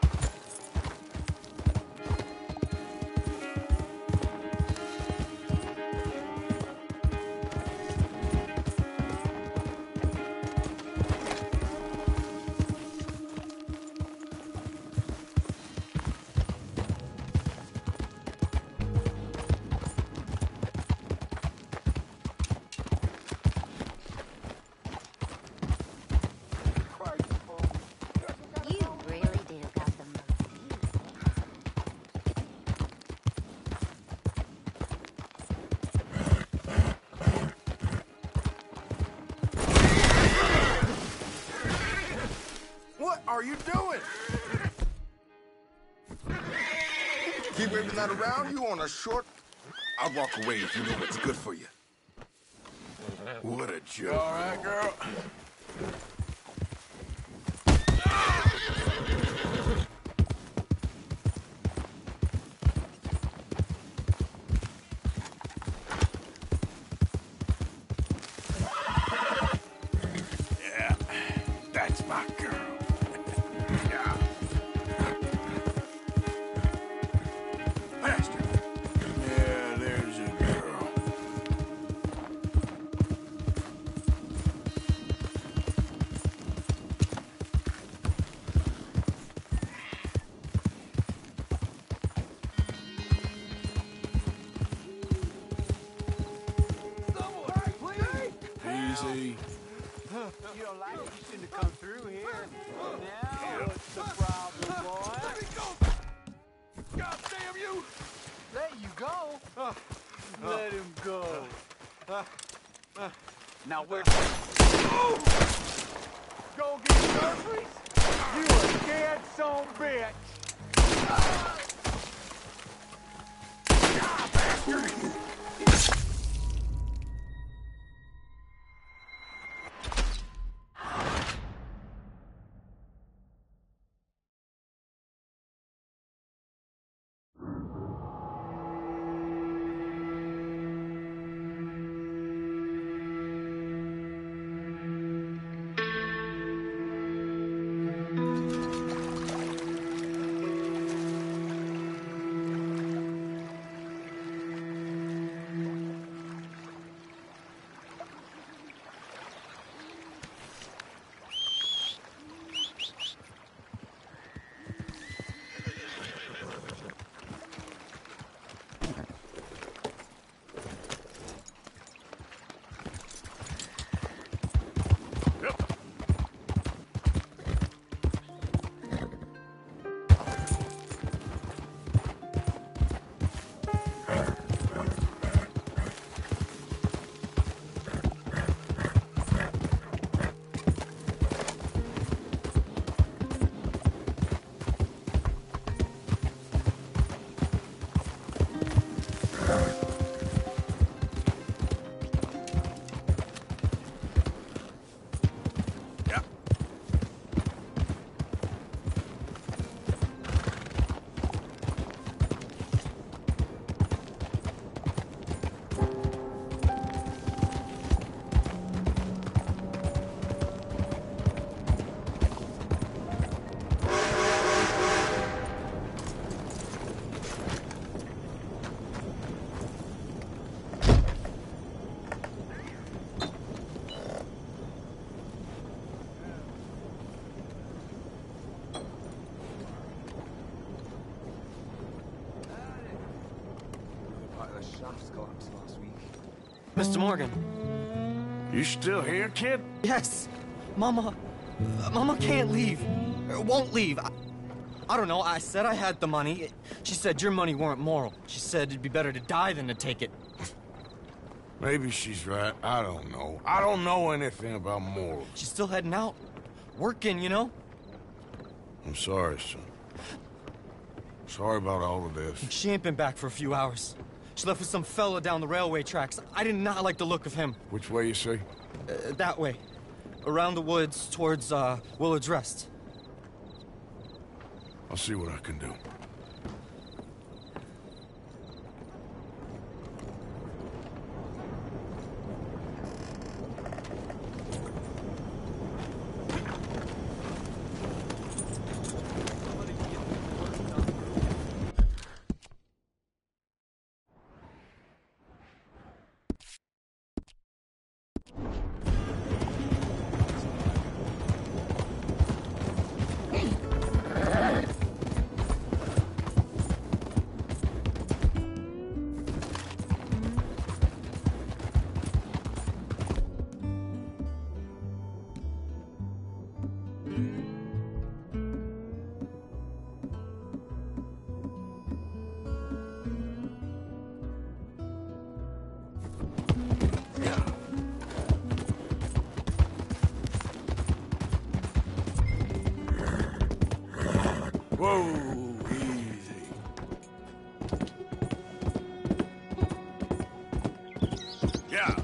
You really do got the What are you doing? Keep waving that around you on a short... I'll walk away if you know what's good for you. What a joke. All right, girl. Yeah, that's my girl. Yeah. Faster. Yeah, there's a girl. Easy. You don't like it, you shouldn't have come through here. Now, what's the problem, boy? Let me go! God damn you! Let you go? Let him go. Now where... Go get groceries? You a dead son bitch! shops collapsed last week. Mr. Morgan. You still here, kid? Yes. Mama can't leave. Won't leave. I don't know. I said I had the money. She said your money weren't moral. She said it'd be better to die than to take it. Maybe she's right. I don't know. I don't know anything about morals. She's still heading out. Working, you know? I'm sorry, son. Sorry about all of this. She ain't been back for a few hours. She left with some fella down the railway tracks. I did not like the look of him. Which way, you say? That way. Around the woods, towards, Willard's Rest. I'll see what I can do. Whoa, easy. Yeah.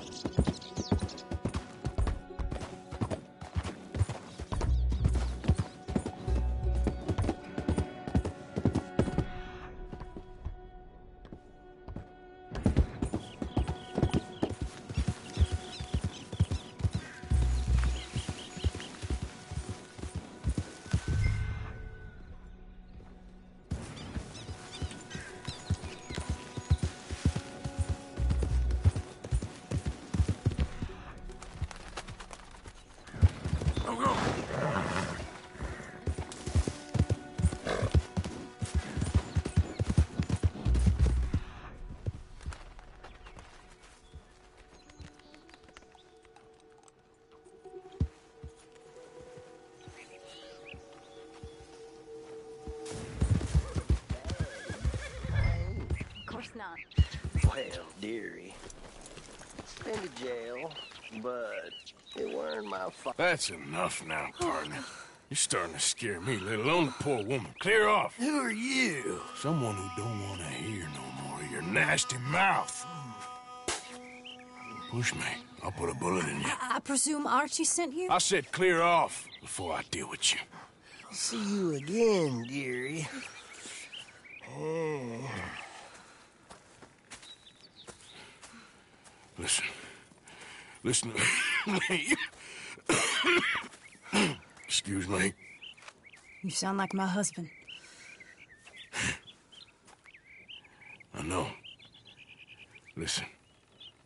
Not. Well, dearie, been to jail, but it weren't my fault. That's enough now, partner. You're starting to scare me, let alone the poor woman. Clear off. Who are you? Someone who don't want to hear no more of your nasty mouth. Push me. I'll put a bullet in you. I presume Archie sent you? I said clear off before I deal with you. I'll see you again, dearie. Listen to me. Excuse me. You sound like my husband. I know. Listen,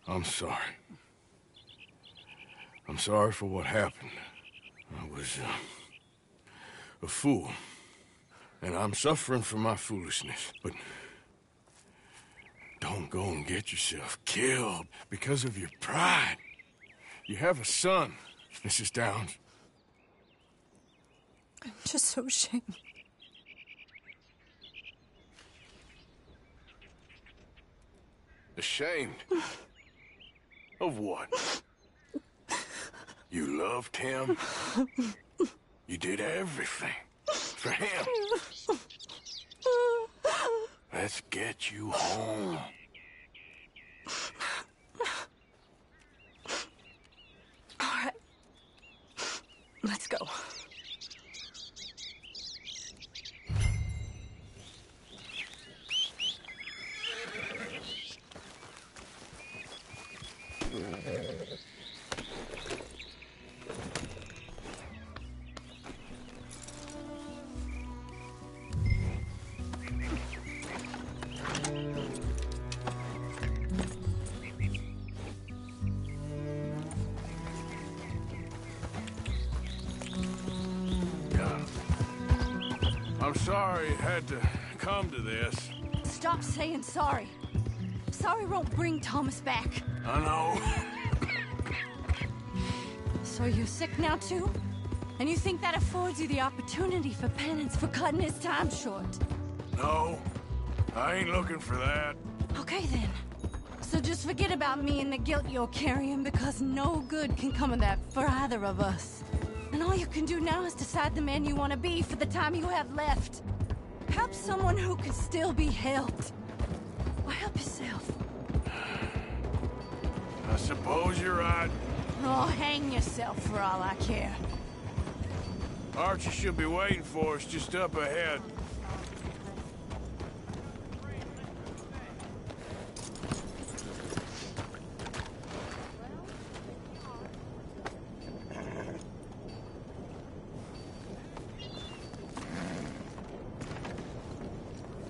I'm sorry. I'm sorry for what happened. I was a fool. And I'm suffering for my foolishness. But don't go and get yourself killed because of your pride. You have a son, Mrs. Downs. I'm just so ashamed. Ashamed? Of what? You loved him? You did everything for him. Let's get you home. All right. Let's go. I'm sorry it had to come to this. Stop saying sorry. Sorry won't bring Thomas back. I know. So you're sick now, too? And you think that affords you the opportunity for penance for cutting his time short? No, I ain't looking for that. Okay, then. So just forget about me and the guilt you're carrying, because no good can come of that for either of us. And all you can do now is decide the man you want to be for the time you have left. Help someone who can still be helped. Or help yourself. I suppose you're right. Oh, hang yourself for all I care. Archie should be waiting for us just up ahead.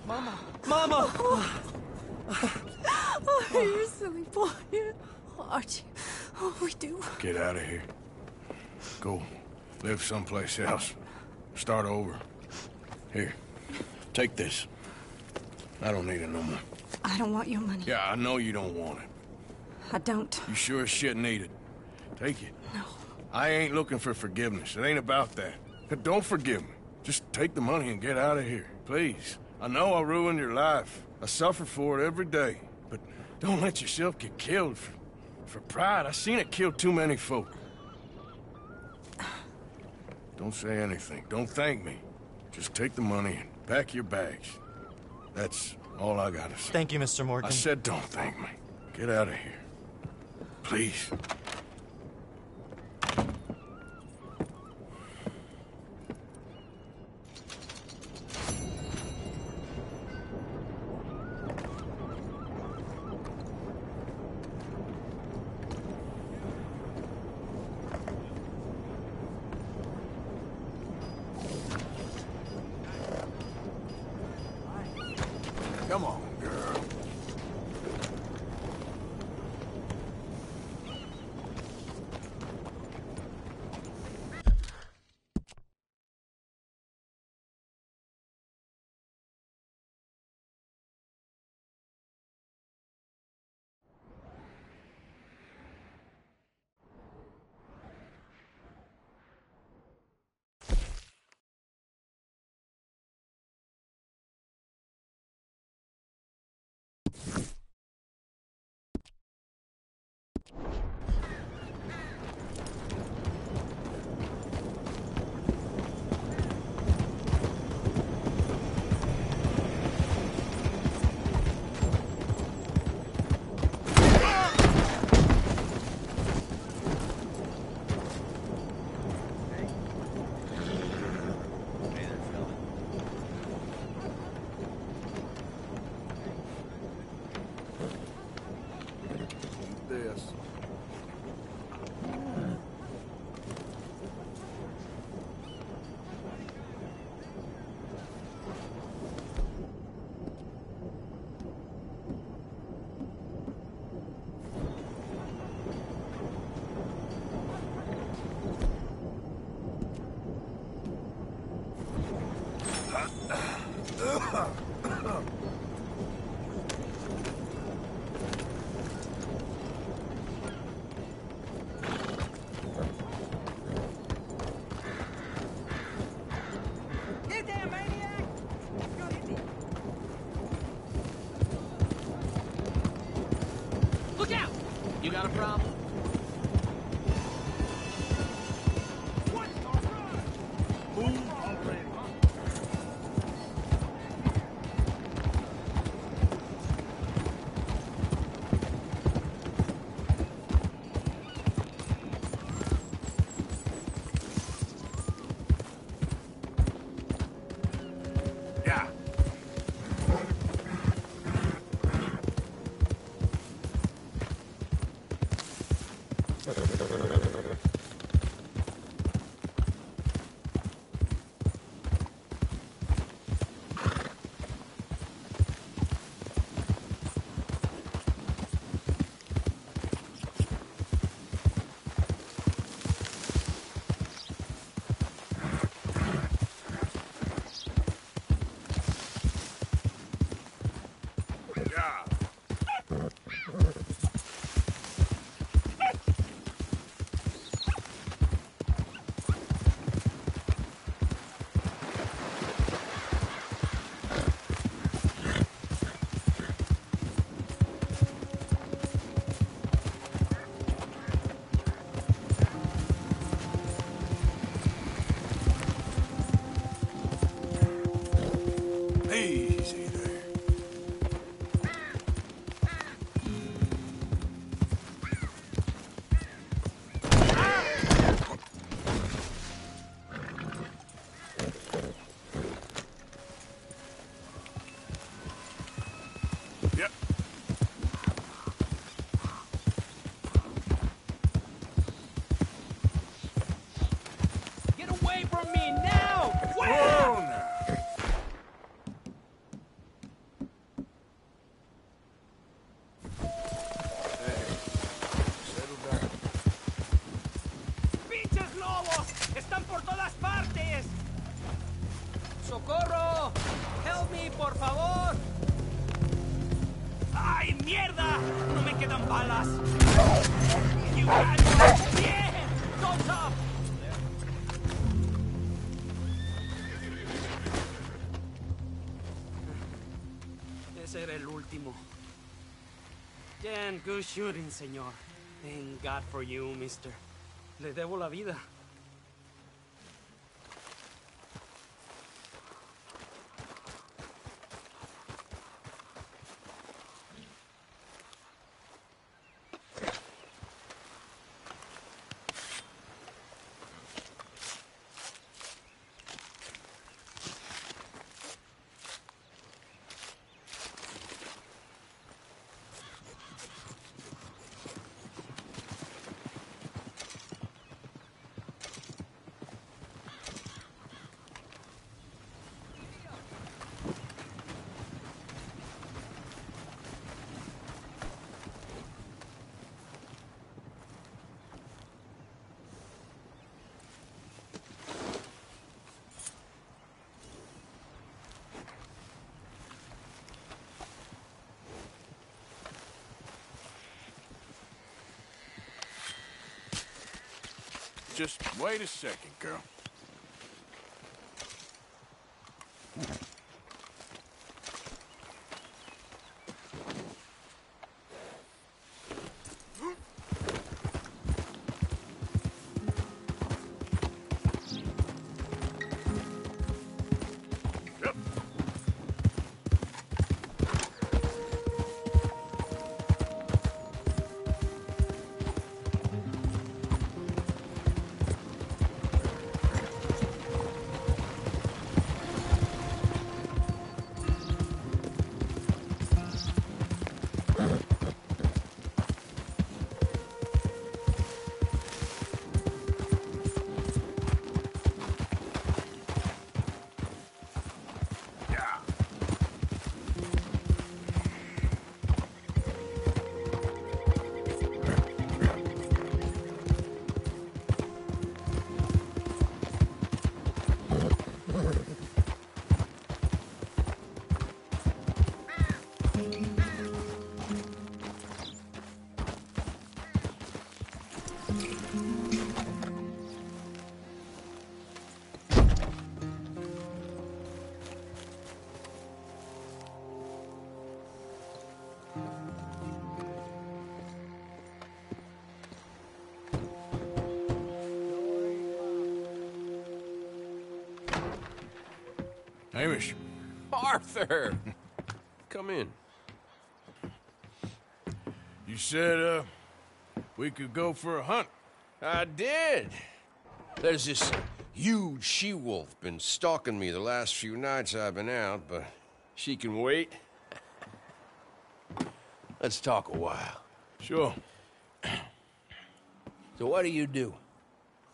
Mama! Mama! Oh, you silly boy. Oh, Archie, oh, we do. Get out of here. Go live someplace else. Start over. Here, take this. I don't need it no more. I don't want your money. Yeah, I know you don't want it. I don't. You sure as shit need it. Take it. No. I ain't looking for forgiveness. It ain't about that. But don't forgive me. Just take the money and get out of here. Please. I know I ruined your life. I suffer for it every day. But don't let yourself get killed for pride. I seen it kill too many folk. Don't say anything. Don't thank me. Just take the money and pack your bags. That's all I gotta say. Thank you, Mr. Morgan. I said don't thank me. Get out of here. Please. Come on, girl. This. Look out! You got a problem? Move already. Yeah. Yeah. Yep. Get away from me now! Whoa now. ¡Pinches lobos! ¡Están por todas partes! ¡Socorro! ¡Help me, por favor! ¡Ay, mierda! ¡No me quedan balas! You guys- ¡Bien! ¡Thumbs up! Ese era el último. Bien, good shooting, señor. Thank God for you, mister. Le debo la vida. Just wait a second, girl. Hamish. Arthur! Come in. You said, we could go for a hunt. I did. There's this huge she-wolf been stalking me the last few nights I've been out, but she can wait. Let's talk a while. Sure. So what do you do?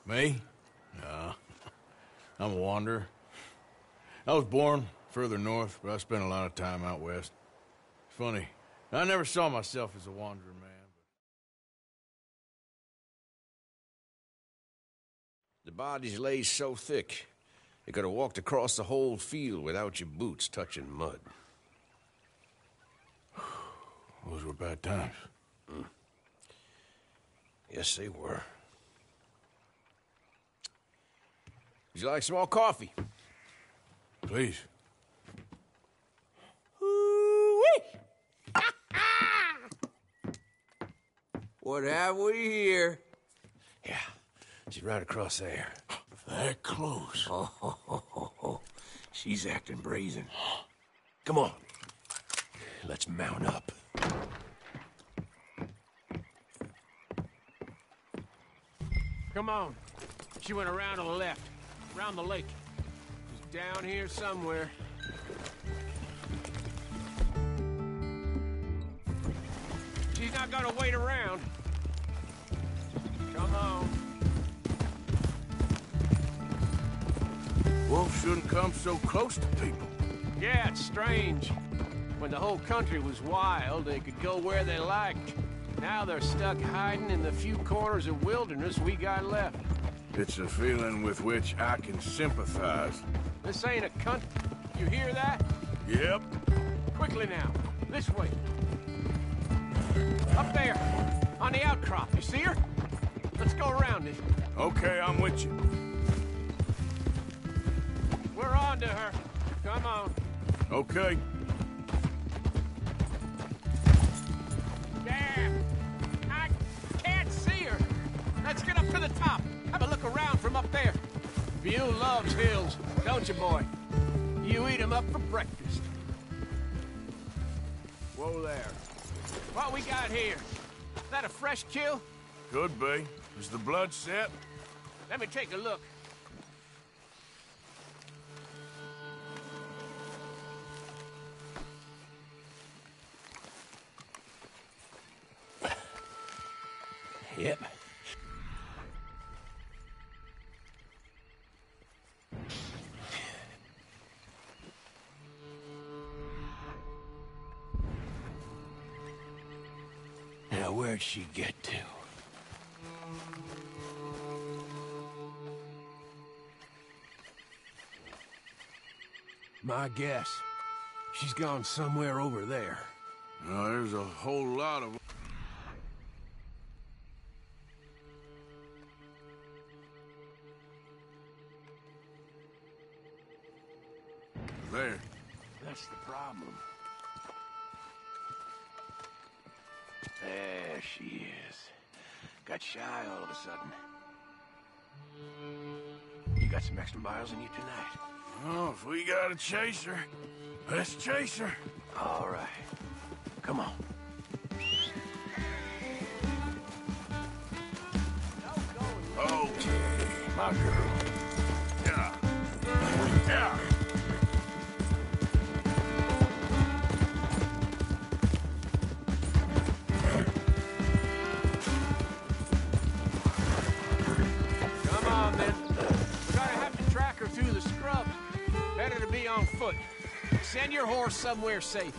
Me? No. I'm a wanderer. I was born further north, but I spent a lot of time out west. Funny, I never saw myself as a wanderer, man. The bodies lay so thick, you could have walked across the whole field without your boots touching mud. Those were bad times. Yes, they were. Would you like some more coffee? Please. What have we here? Yeah, she's right across there. That close. Oh, she's acting brazen. Come on. Let's mount up. Come on. She went around to the left, around the lake. She's down here somewhere. not gonna wait around. Come on. Wolves shouldn't come so close to people. Yeah, it's strange. When the whole country was wild, they could go where they liked. Now they're stuck hiding in the few corners of wilderness we got left. It's a feeling with which I can sympathize. This ain't a country. You hear that? Yep. Quickly now. This way. Up there. On the outcrop. You see her? Let's go around it. Okay, I'm with you. We're on to her. Come on. Okay. Damn! I can't see her. Let's get up to the top. Have a look around from up there. You loves hills, don't you, boy? You eat 'em up for breakfast. Whoa there. What we got here? Is that a fresh kill? Could be. Is the blood set? Let me take a look. Yep. Now, where'd she get to? My guess. She's gone somewhere over there. No, there's a whole lot of... There. That's the problem. There she is. Got shy all of a sudden. You got some extra miles in you tonight? Oh, if we gotta chase her, let's chase her. All right. Come on. Okay, my girl. Yeah. Yeah. Come on, then. We're gonna have to track her through the scrub. Better to be on foot. Send your horse somewhere safe.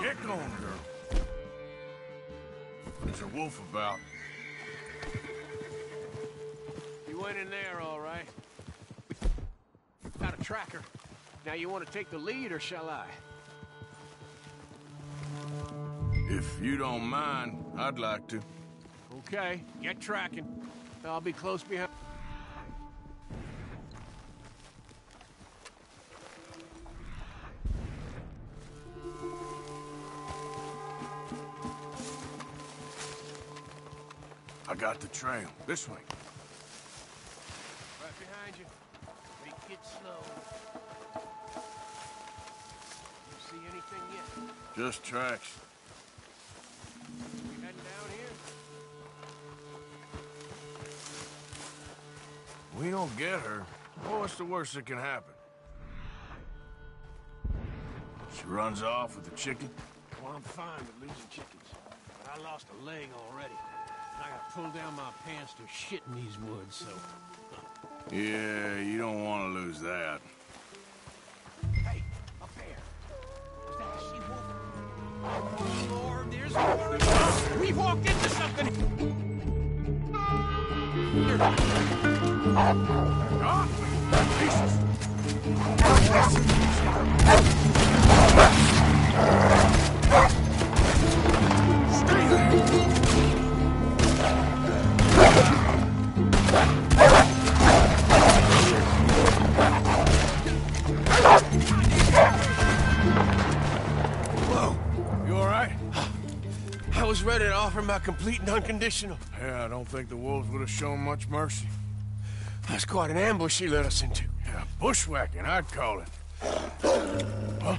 Get going, girl. There's a wolf about. You went in there, all right. Got a tracker. Now you want to take the lead, or shall I? If you don't mind, I'd like to. Okay, get tracking. I'll be close behind. I got the trail. This way. Right behind you. Take it slow. You see anything yet? Just tracks. We heading down here? We don't get her. Well, what's the worst that can happen? She runs off with the chicken? Well, I'm fine with losing chickens. But I lost a leg already. And I gotta pull down my pants to shit in these woods, so... Yeah, you don't want to lose that. Hey, up there. Is that a she-wolf? Oh, Lord, there's more. We've walked into something. Whoa, you all right? I was ready to offer my complete and unconditional. Yeah, I don't think the wolves would have shown much mercy. That's quite an ambush she led us into. Yeah, bushwhacking, I'd call it. Huh?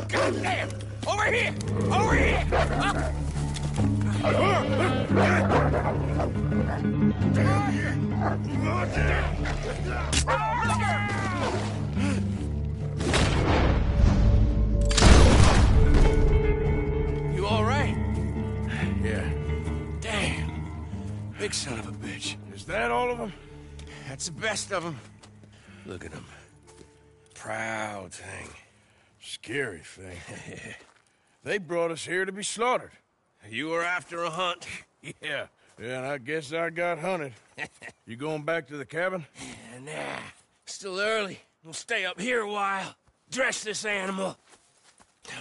God damn! Over here! Over here! You all right? big son of a bitch. Is that all of them? That's the best of them. Look at him. Proud thing. Scary thing. They brought us here to be slaughtered. You were after a hunt. Yeah, and I guess I got hunted. You going back to the cabin? Nah, still early. We'll stay up here a while. Dress this animal.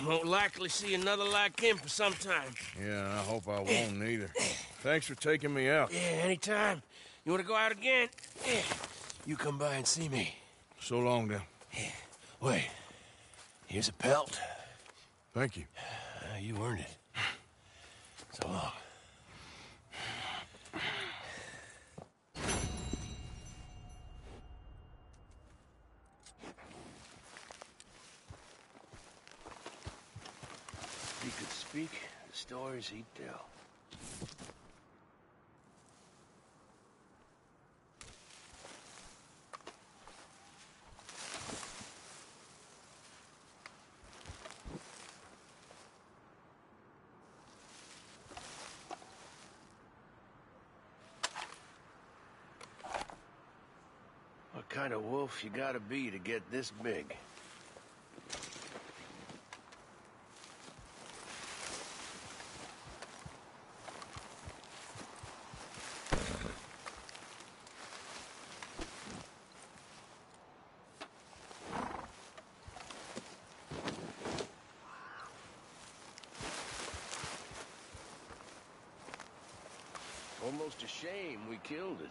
Won't likely see another like him for some time. Yeah, I hope I won't either. Thanks for taking me out. Yeah, anytime. You want to go out again? Yeah. You come by and see me. So long, then. Wait. Here's a pelt. Thank you. You earned it. So long. If he could speak, the stories he'd tell. What kind of wolf you gotta be to get this big? Almost a shame we killed it.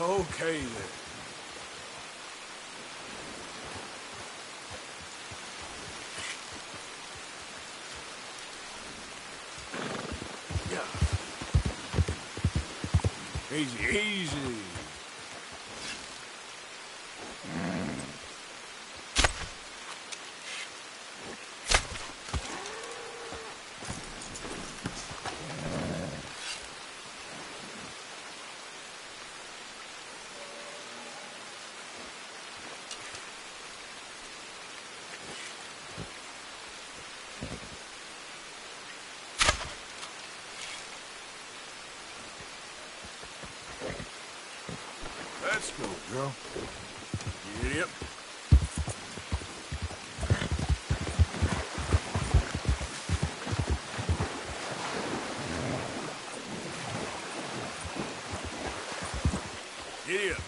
Okay, then. Easy, easy. girl? Yep. Giddy up.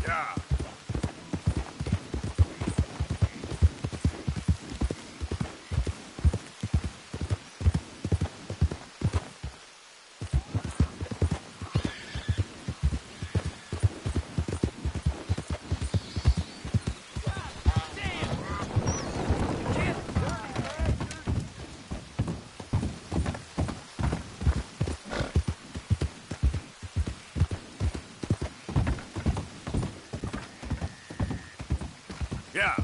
Yeah. Yeah.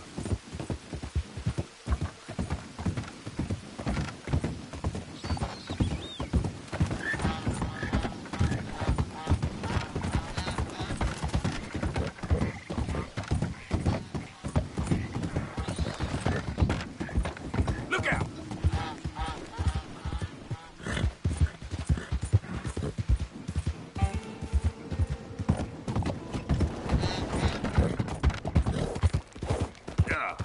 Look out! Yeah.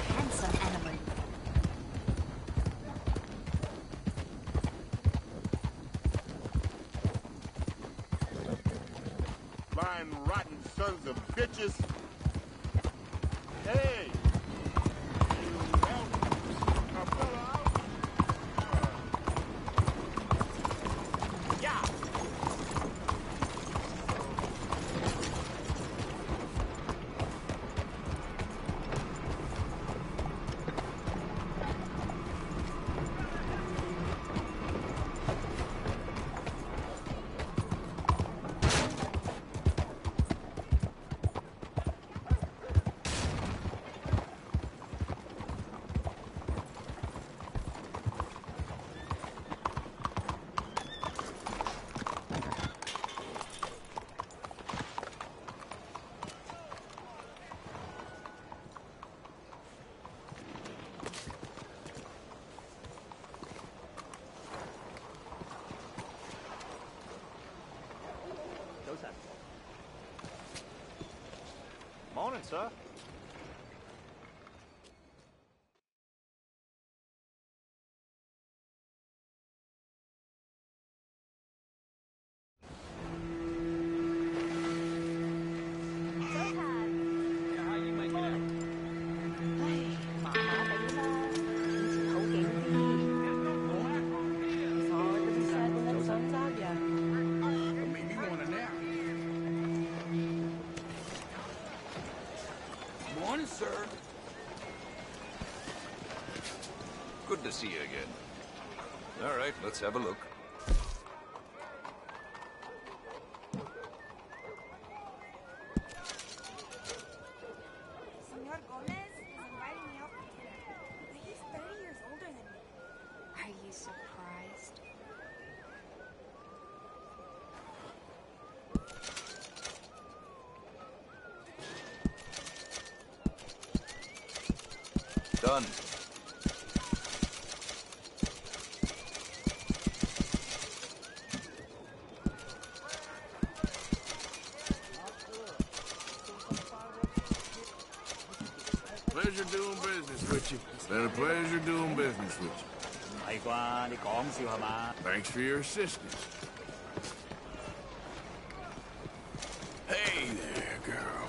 Handsome animal. Lying, rotten sons of bitches. Hey! You help a fella out? Yeah! Morning, sir. Morning, sir. Good to see you again. All right, let's have a look. Senor Gomez is inviting me out for dinner, but he's 30 years older than me. Are you surprised? Done. Pleasure doing business with you. Been a pleasure doing business with you. Thanks for your assistance. Hey there, girl.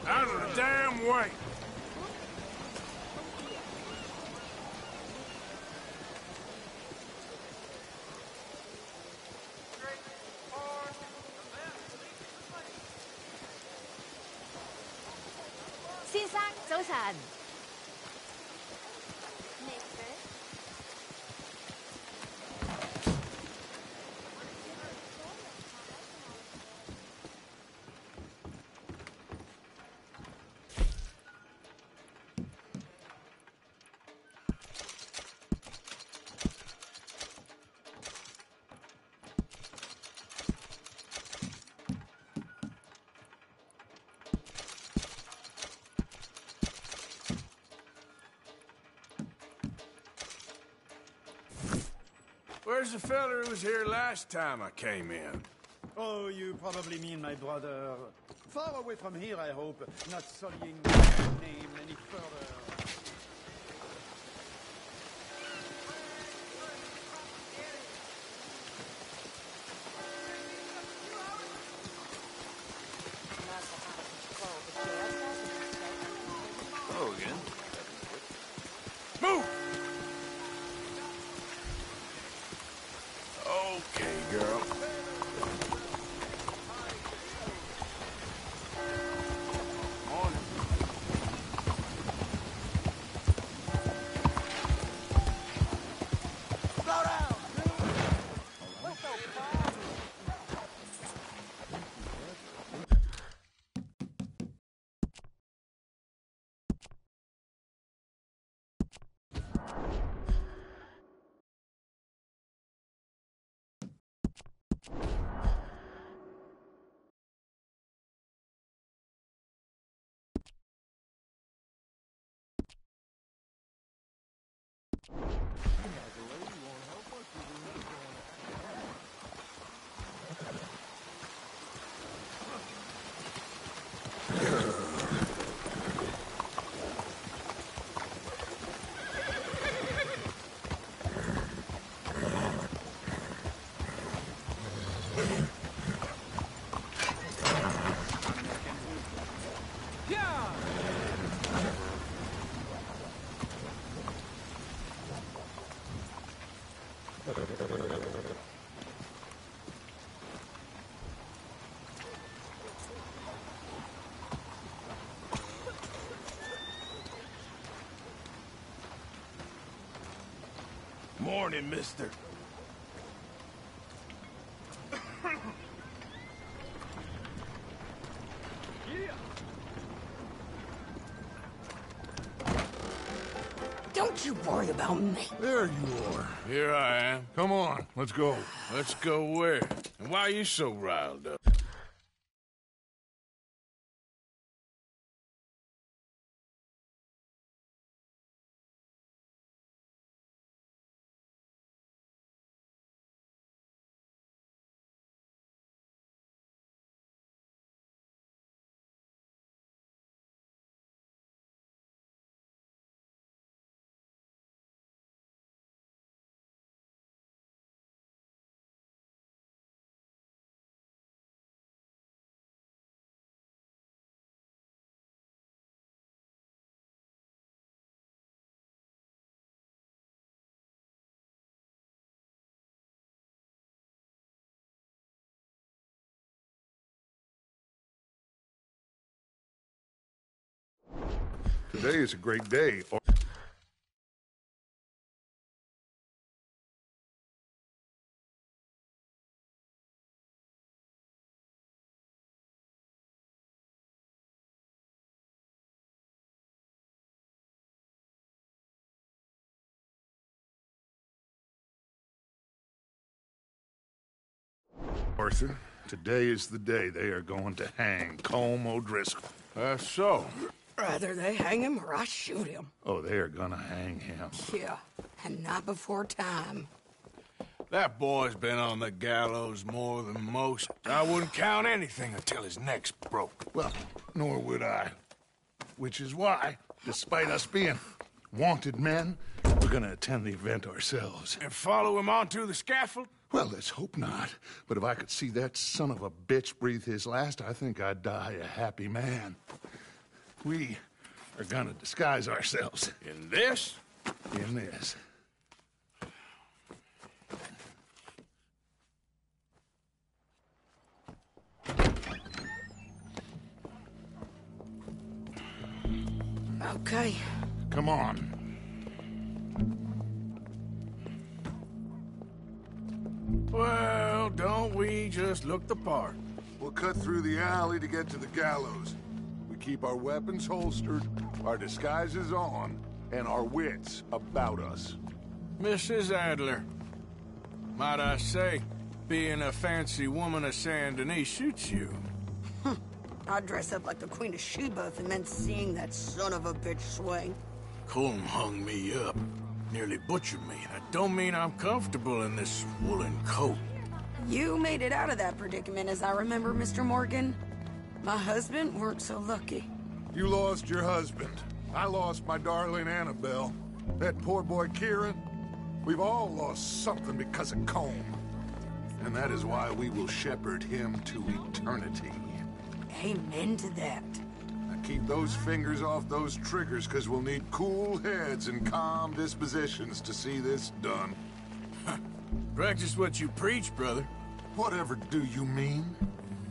Out of the damn way! Where's the fella who was here last time I came in? Oh, you probably mean my brother. Far away from here, I hope, not sullying my name any further. Hello again. Move! Okay, girl. Morning, mister. Don't you worry about me. There you are. Here I am. Come on, let's go. Let's go where? And why are you so riled up? Today is a great day. Arthur, today is the day they are going to hang Colm O'Driscoll. That's so. Rather they hang him or I shoot him. Oh, they are gonna hang him. Yeah, and not before time. That boy's been on the gallows more than most. I wouldn't count anything until his neck's broke. Well, nor would I. Which is why, despite us being wanted men, we're gonna attend the event ourselves. And follow him onto the scaffold? Well, let's hope not. But if I could see that son of a bitch breathe his last, I think I'd die a happy man. We are gonna disguise ourselves. In this? In this. Okay. Come on. Well, don't we just look the part? We'll cut through the alley to get to the gallows. We keep our weapons holstered, our disguises on, and our wits about us. Mrs. Adler, might I say, being a fancy woman of Saint Denis suits you. I'd dress up like the Queen of Sheba if it meant seeing that son of a bitch swing. Colm hung me up. Nearly butchered me. That don't mean I'm comfortable in this woolen coat. You made it out of that predicament, as I remember, Mr. Morgan. My husband weren't so lucky. You lost your husband. I lost my darling Annabelle. That poor boy Kieran. We've all lost something because of Colm. And that is why we will shepherd him to eternity. Amen to that. Now keep those fingers off those triggers, because we'll need cool heads and calm dispositions to see this done. Practice what you preach, brother. Whatever do you mean?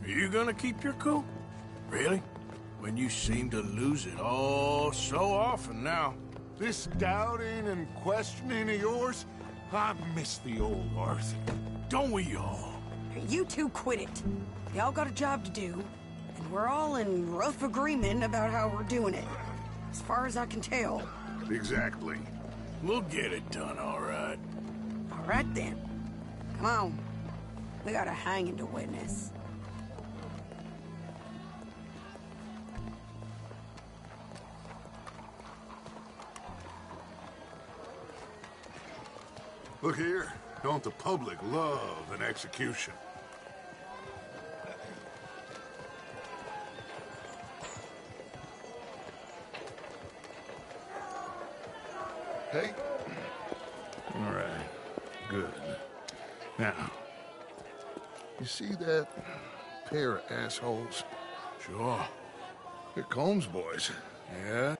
Are you gonna keep your cool? Really? When you seem to lose it all so often now. This doubting and questioning of yours, I miss the old Arthur. Don't we all? You two quit it. Y'all got a job to do, and we're all in rough agreement about how we're doing it. As far as I can tell. Exactly. We'll get it done, all right. All right, then. Come on. We got a hanging to witness. Look here. Don't the public love an execution? Hey? All right. Good. Now, you see that pair of assholes? Sure. They're Combs boys. Yeah?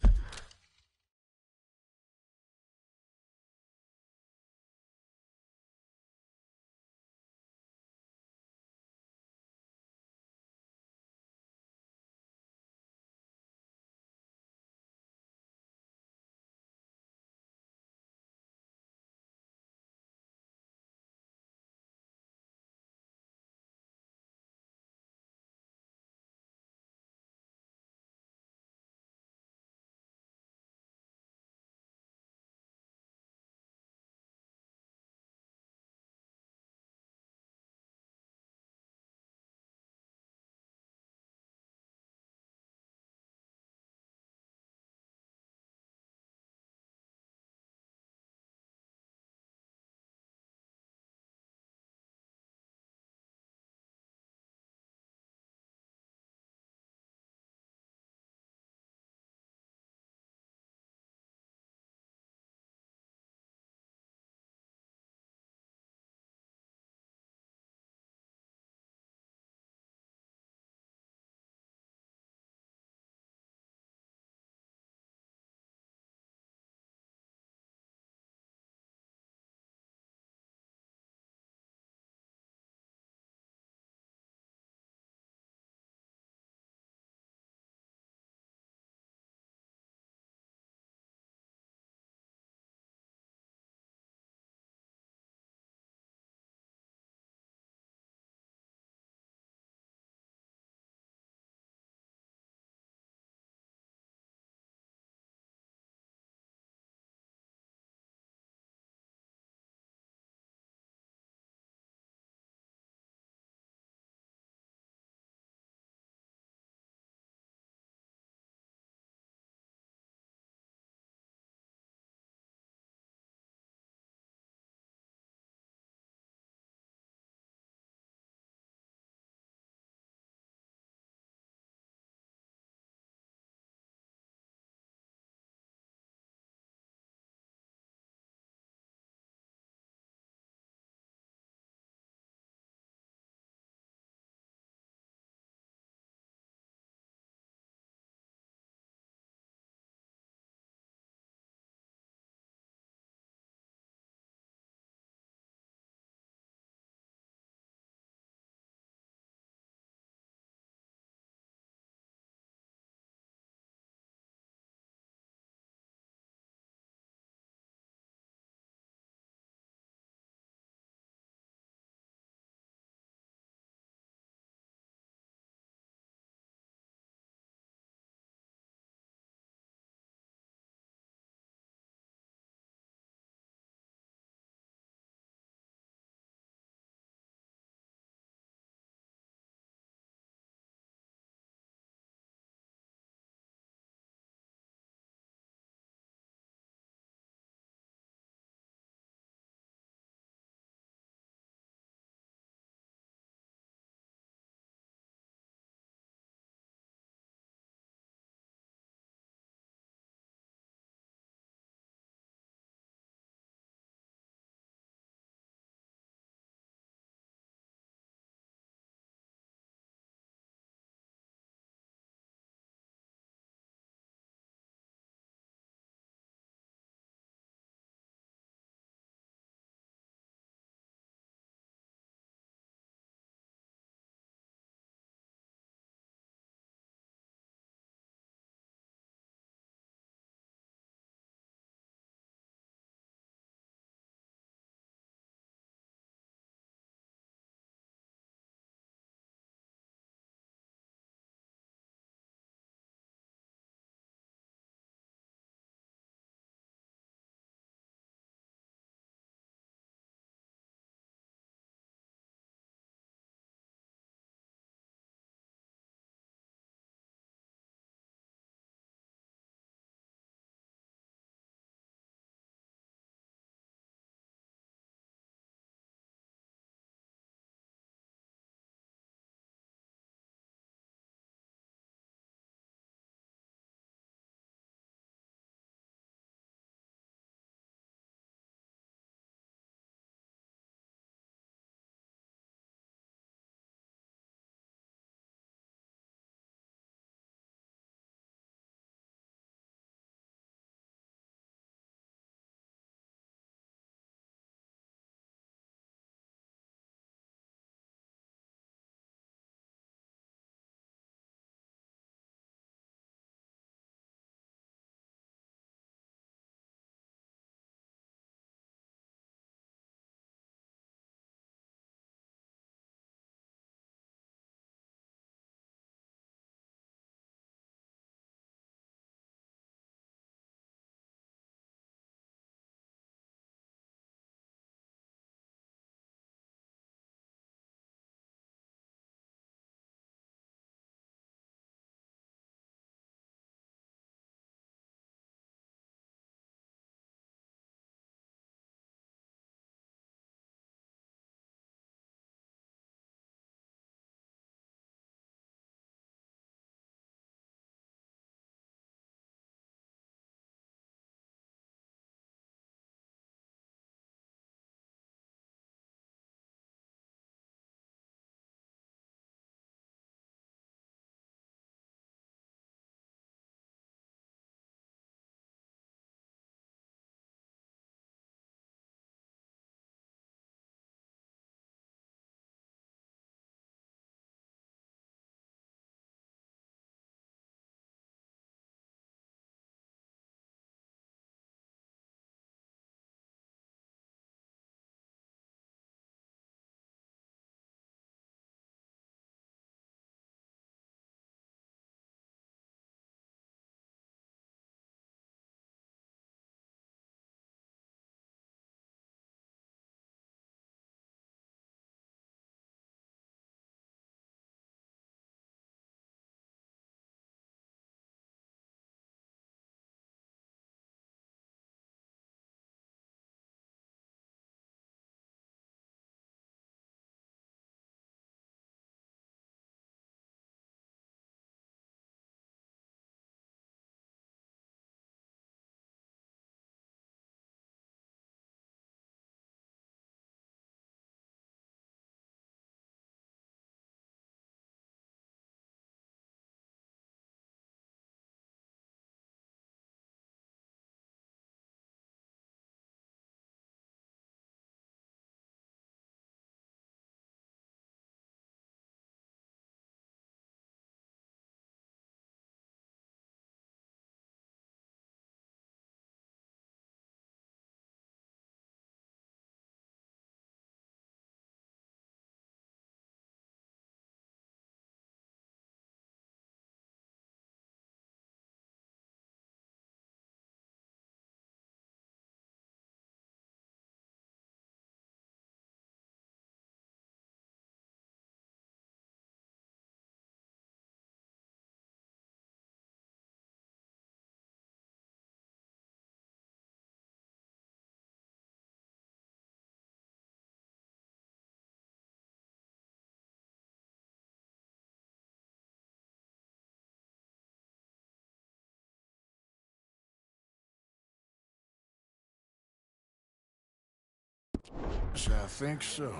Yes, I think so.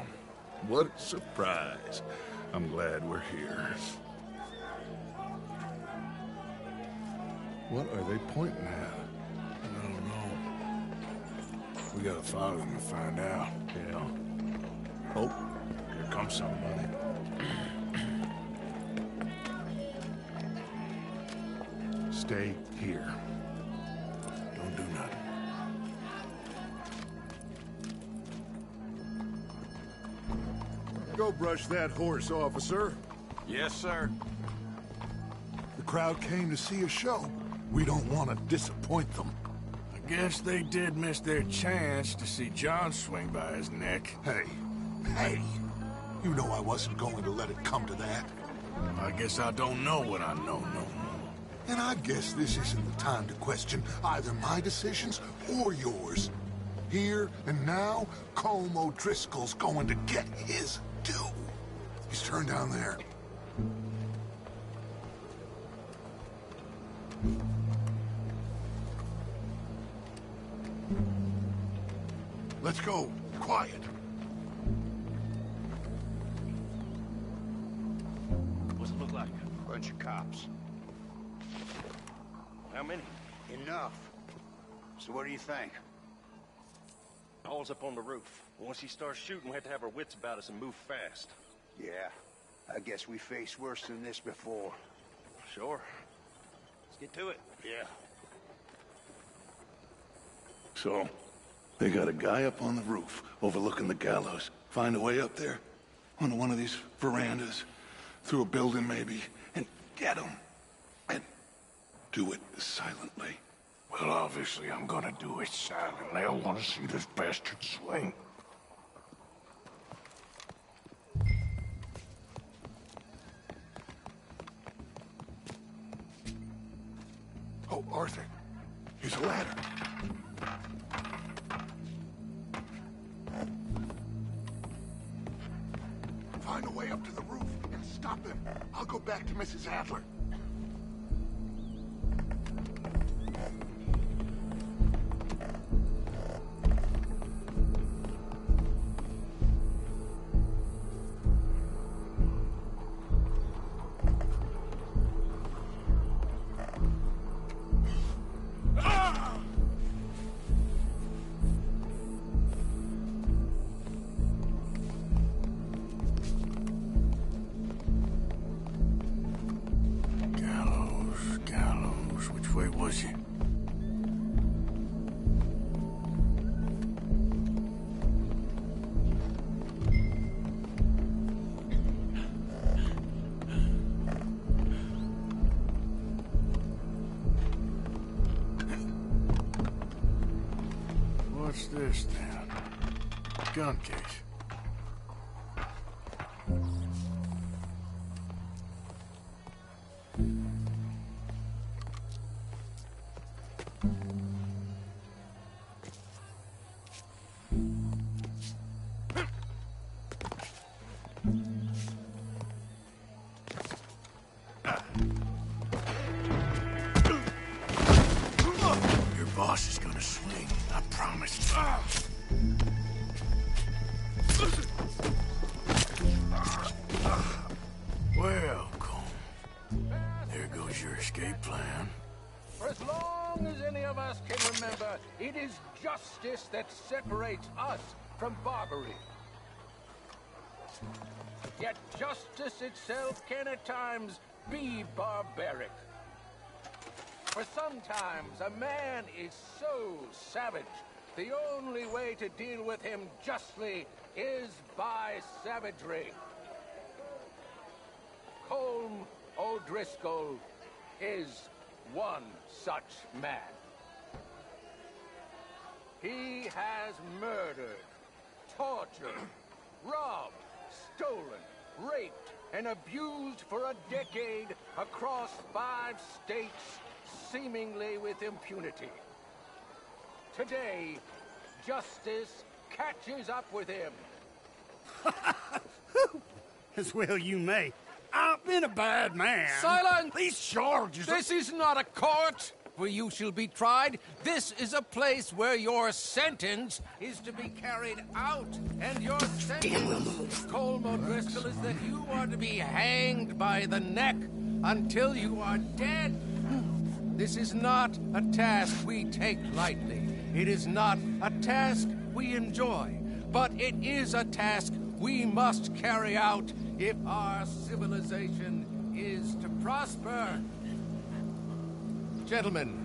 What a surprise. I'm glad we're here. What are they pointing at? I don't know. We gotta follow them and find out. Yeah. Oh, here comes somebody. Stay here. Don't do nothing. Go brush that horse, officer. Yes, sir. The crowd came to see a show. We don't want to disappoint them. I guess they did miss their chance to see John swing by his neck. Hey, you know I wasn't going to let it come to that. I guess I don't know what I know no more. And I guess this isn't the time to question either my decisions or yours. Here and now, Colm O'Driscoll's going to get his due. He's turned down there. Let's go. Quiet. What's it look like? Bunch of cops. How many? Enough. So what do you think? All's up on the roof. Once he starts shooting, we have to have our wits about us and move fast. Yeah. I guess we faced worse than this before. Sure. Let's get to it. Yeah. So, they got a guy up on the roof overlooking the gallows. Find a way up there, onto one of these verandas, through a building maybe, and get him. And do it silently. Well, obviously I'm gonna do it silently. I want to see this bastard swing. Oh, Arthur, here's a ladder. Find a way up to the roof and stop him. I'll go back to Mrs. Adler. Gallows, which way was he? What's this then? Gun case. Your boss is gonna swing, I promise. Well, Colm, there goes your escape plan. For as long as any of us can remember, it is justice that separates us from barbary. Yet justice itself can at times be barbaric. For sometimes a man is so savage, the only way to deal with him justly is by savagery. Colm O'Driscoll is one such man. He has murdered, tortured, robbed, stolen, raped, and abused for a decade across 5 states, seemingly with impunity. Today, justice catches up with him. As well you may. I've been a bad man. Silence! These charges... This is not a court! where you shall be tried. This is a place where your sentence is to be carried out. And your sentence, Colm O'Driscoll, is that you are to be hanged by the neck until you are dead. This is not a task we take lightly. It is not a task we enjoy. But it is a task we must carry out if our civilization is to prosper. Gentlemen,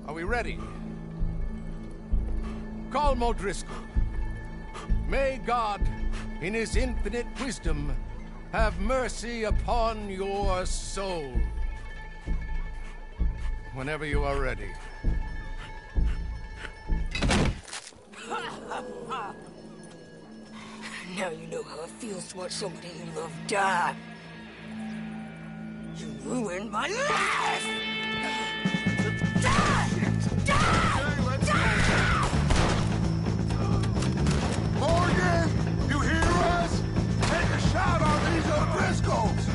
are we ready? Colm O'Driscoll, may God, in his infinite wisdom, have mercy upon your soul. Whenever you are ready. Now you know how it feels to watch somebody you love die. You ruined my life! Die! Die! Die! Morgan, you hear us? Take a shot on these O'Driscolls!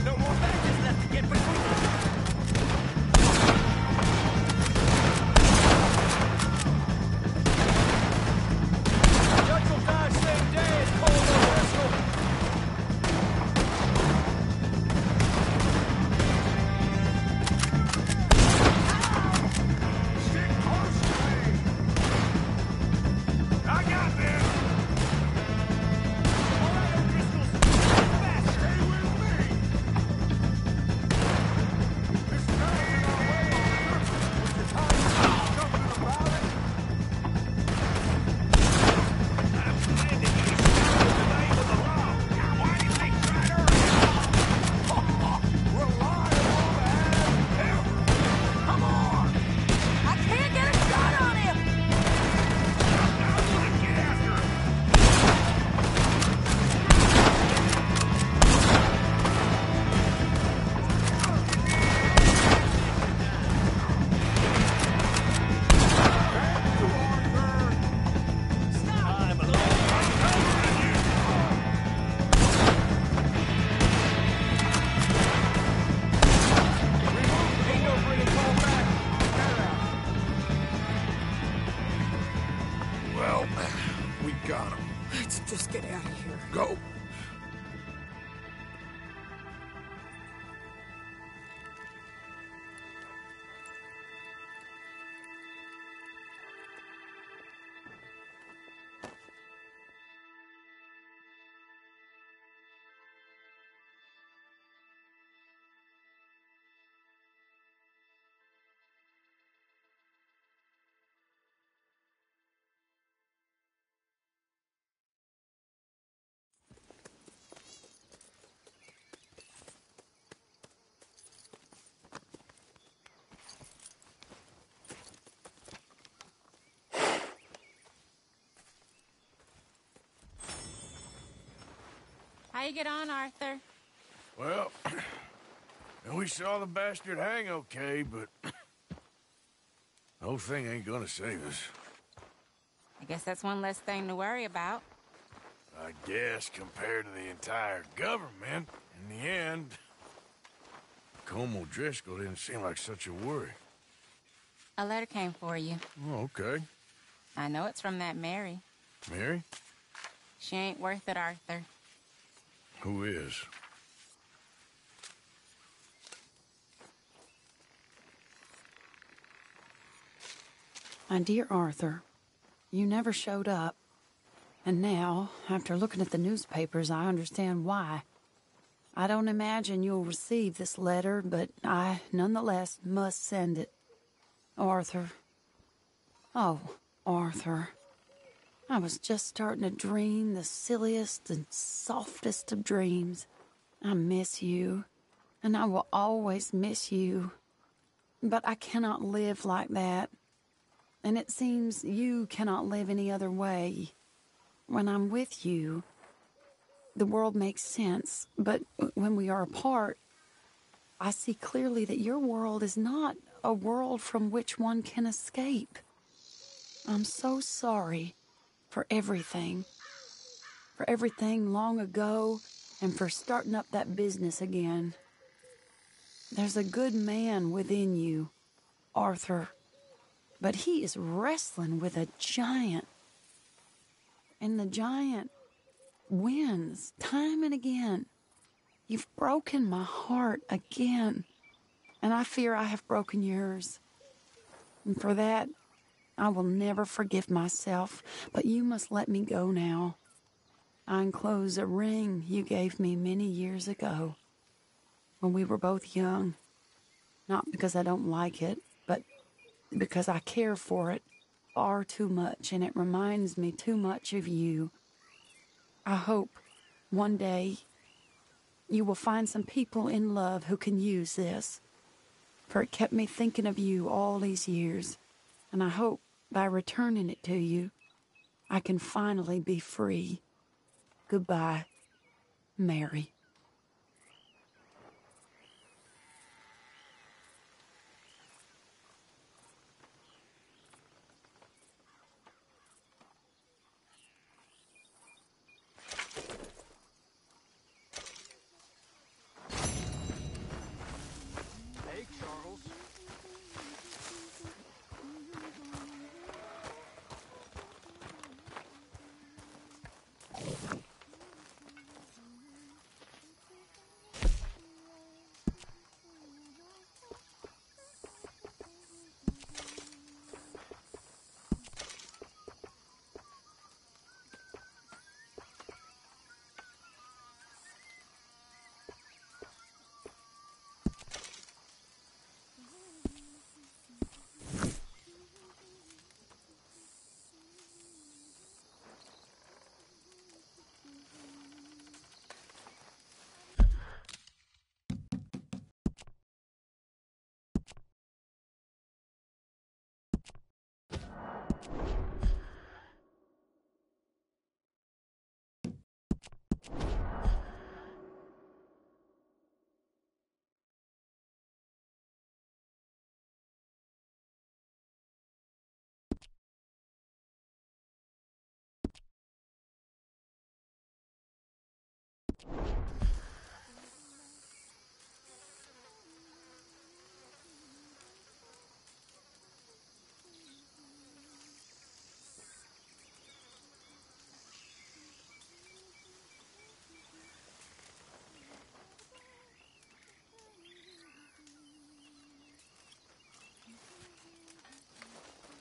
No more badges left to get between us. Judge will die same day as Colm O'Driscoll. Just get out of here. Go. How you get on, Arthur? Well, we saw the bastard hang okay, but the whole thing ain't gonna save us. I guess that's one less thing to worry about. I guess compared to the entire government, in the end, Colm O'Driscoll didn't seem like such a worry. A letter came for you. Oh, okay. I know it's from that Mary. Mary? She ain't worth it, Arthur. Who is? My dear Arthur, you never showed up. And now, after looking at the newspapers, I understand why. I don't imagine you'll receive this letter, but I, nonetheless, must send it. Arthur. Oh, Arthur. I was just starting to dream the silliest and softest of dreams. I miss you, and I will always miss you. But I cannot live like that. And it seems you cannot live any other way. When I'm with you, the world makes sense. But when we are apart, I see clearly that your world is not a world from which one can escape. I'm so sorry for everything. For everything long ago, and for starting up that business again. There's a good man within you, Arthur, but he is wrestling with a giant. And the giant wins time and again. You've broken my heart again, and I fear I have broken yours. And for that, I will never forgive myself, but you must let me go now. I enclose a ring you gave me many years ago, when we were both young. Not because I don't like it, but because I care for it far too much, and it reminds me too much of you. I hope one day you will find some people in love who can use this, for it kept me thinking of you all these years, and I hope by returning it to you, I can finally be free. Goodbye, Mary. Hey, Charles.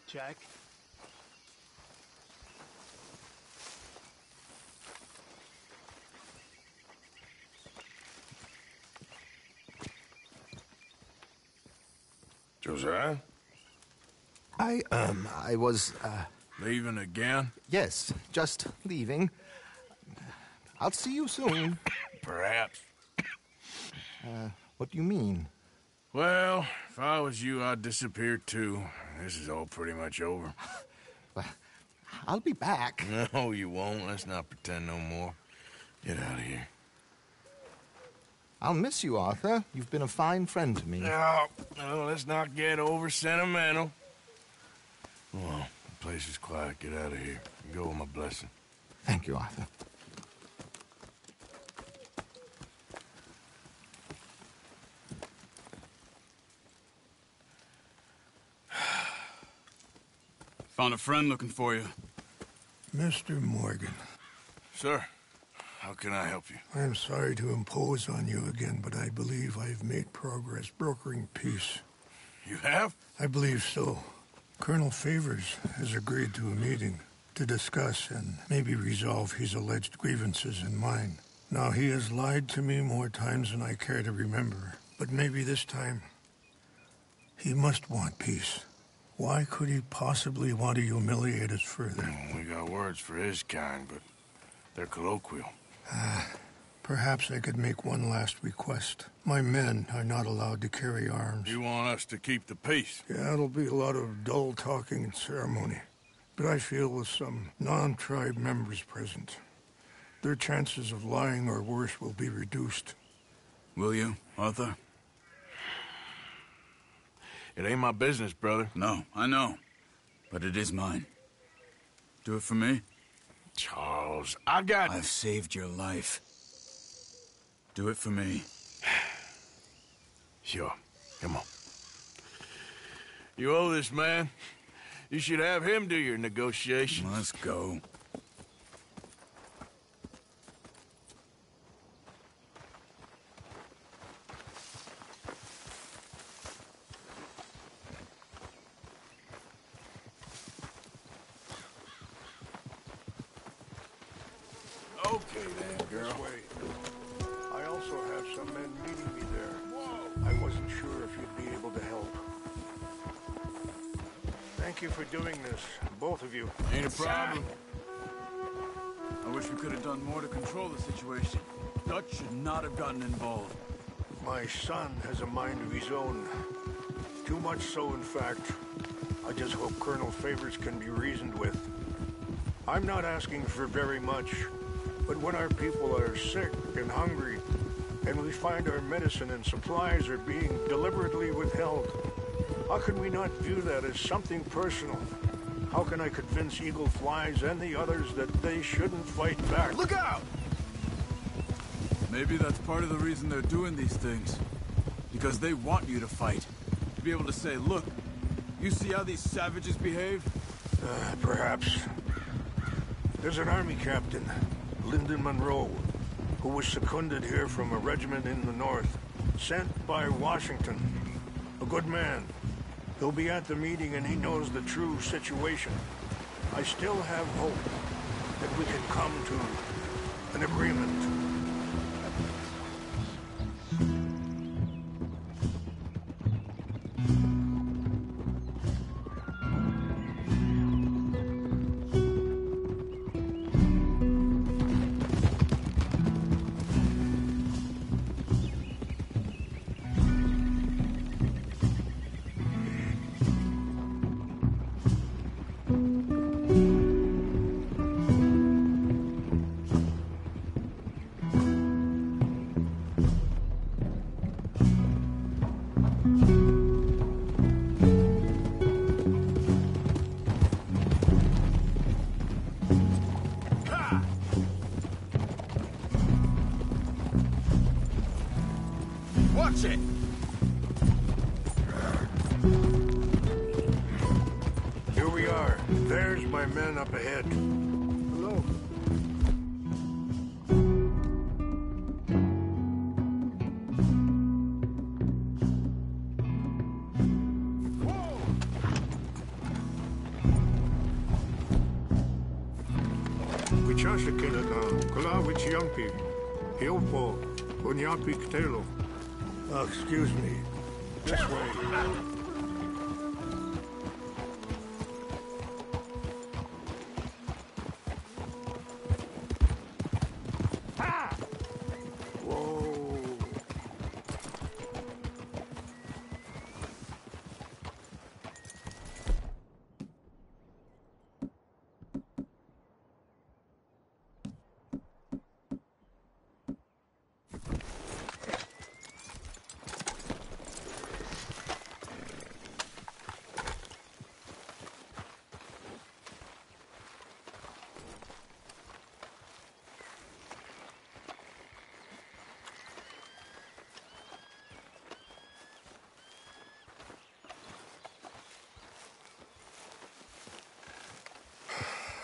Jack? Josiah? I was, Leaving again? yes, just leaving. I'll see you soon. Perhaps. What do you mean? Well, if I was you, I'd disappear too. This is all pretty much over. I'll be back. No, you won't. Let's not pretend no more. Get out of here. I'll miss you, Arthur. You've been a fine friend to me. No, let's not get over sentimental. Come on, the place is quiet. Get out of here. Go with my blessing. Thank you, Arthur. Found a friend looking for you. Mr. Morgan. Sir, how can I help you? I'm sorry to impose on you again, but I believe I've made progress brokering peace. You have? I believe so. Colonel Favors has agreed to a meeting to discuss and maybe resolve his alleged grievances and mine. Now, he has lied to me more times than I care to remember, but maybe this time he must want peace. Why could he possibly want to humiliate us further? We got words for his kind, but they're colloquial. Perhaps I could make one last request. My men are not allowed to carry arms. You want us to keep the peace? Yeah, it'll be a lot of dull talking and ceremony. But I feel with some non-tribe members present, their chances of lying or worse will be reduced. Will you, Arthur? It ain't my business, brother. No, I know. But it is mine. Do it for me? Charles, I've saved your life. Do it for me. Sure. Come on. You owe this man. You should have him do your negotiations. Let's go. Okay then, girl. This way. I also have some men meeting me there. I wasn't sure if you'd be able to help. Thank you for doing this, both of you. Ain't a problem. I wish we could have done more to control the situation. Dutch should not have gotten involved. My son has a mind of his own. Too much so, in fact. I just hope Colonel Favors can be reasoned with. I'm not asking for very much, but when our people are sick and hungry, and we find our medicine and supplies are being deliberately withheld, how can we not view that as something personal? How can I convince Eagle Flies and the others that they shouldn't fight back? Look out! Maybe that's part of the reason they're doing these things. Because they want you to fight. To be able to say, look, you see how these savages behave? Perhaps. There's an army captain, Lyndon Monroe, who was seconded here from a regiment in the north, sent by Washington. A good man. He'll be at the meeting and he knows the true situation. I still have hope that we can come to an agreement. Watch it! Here we are. There's my men up ahead. Hello. Wichashakina na kula wichiampi. Hilpo. Onyapi ktelo. Excuse me. This way.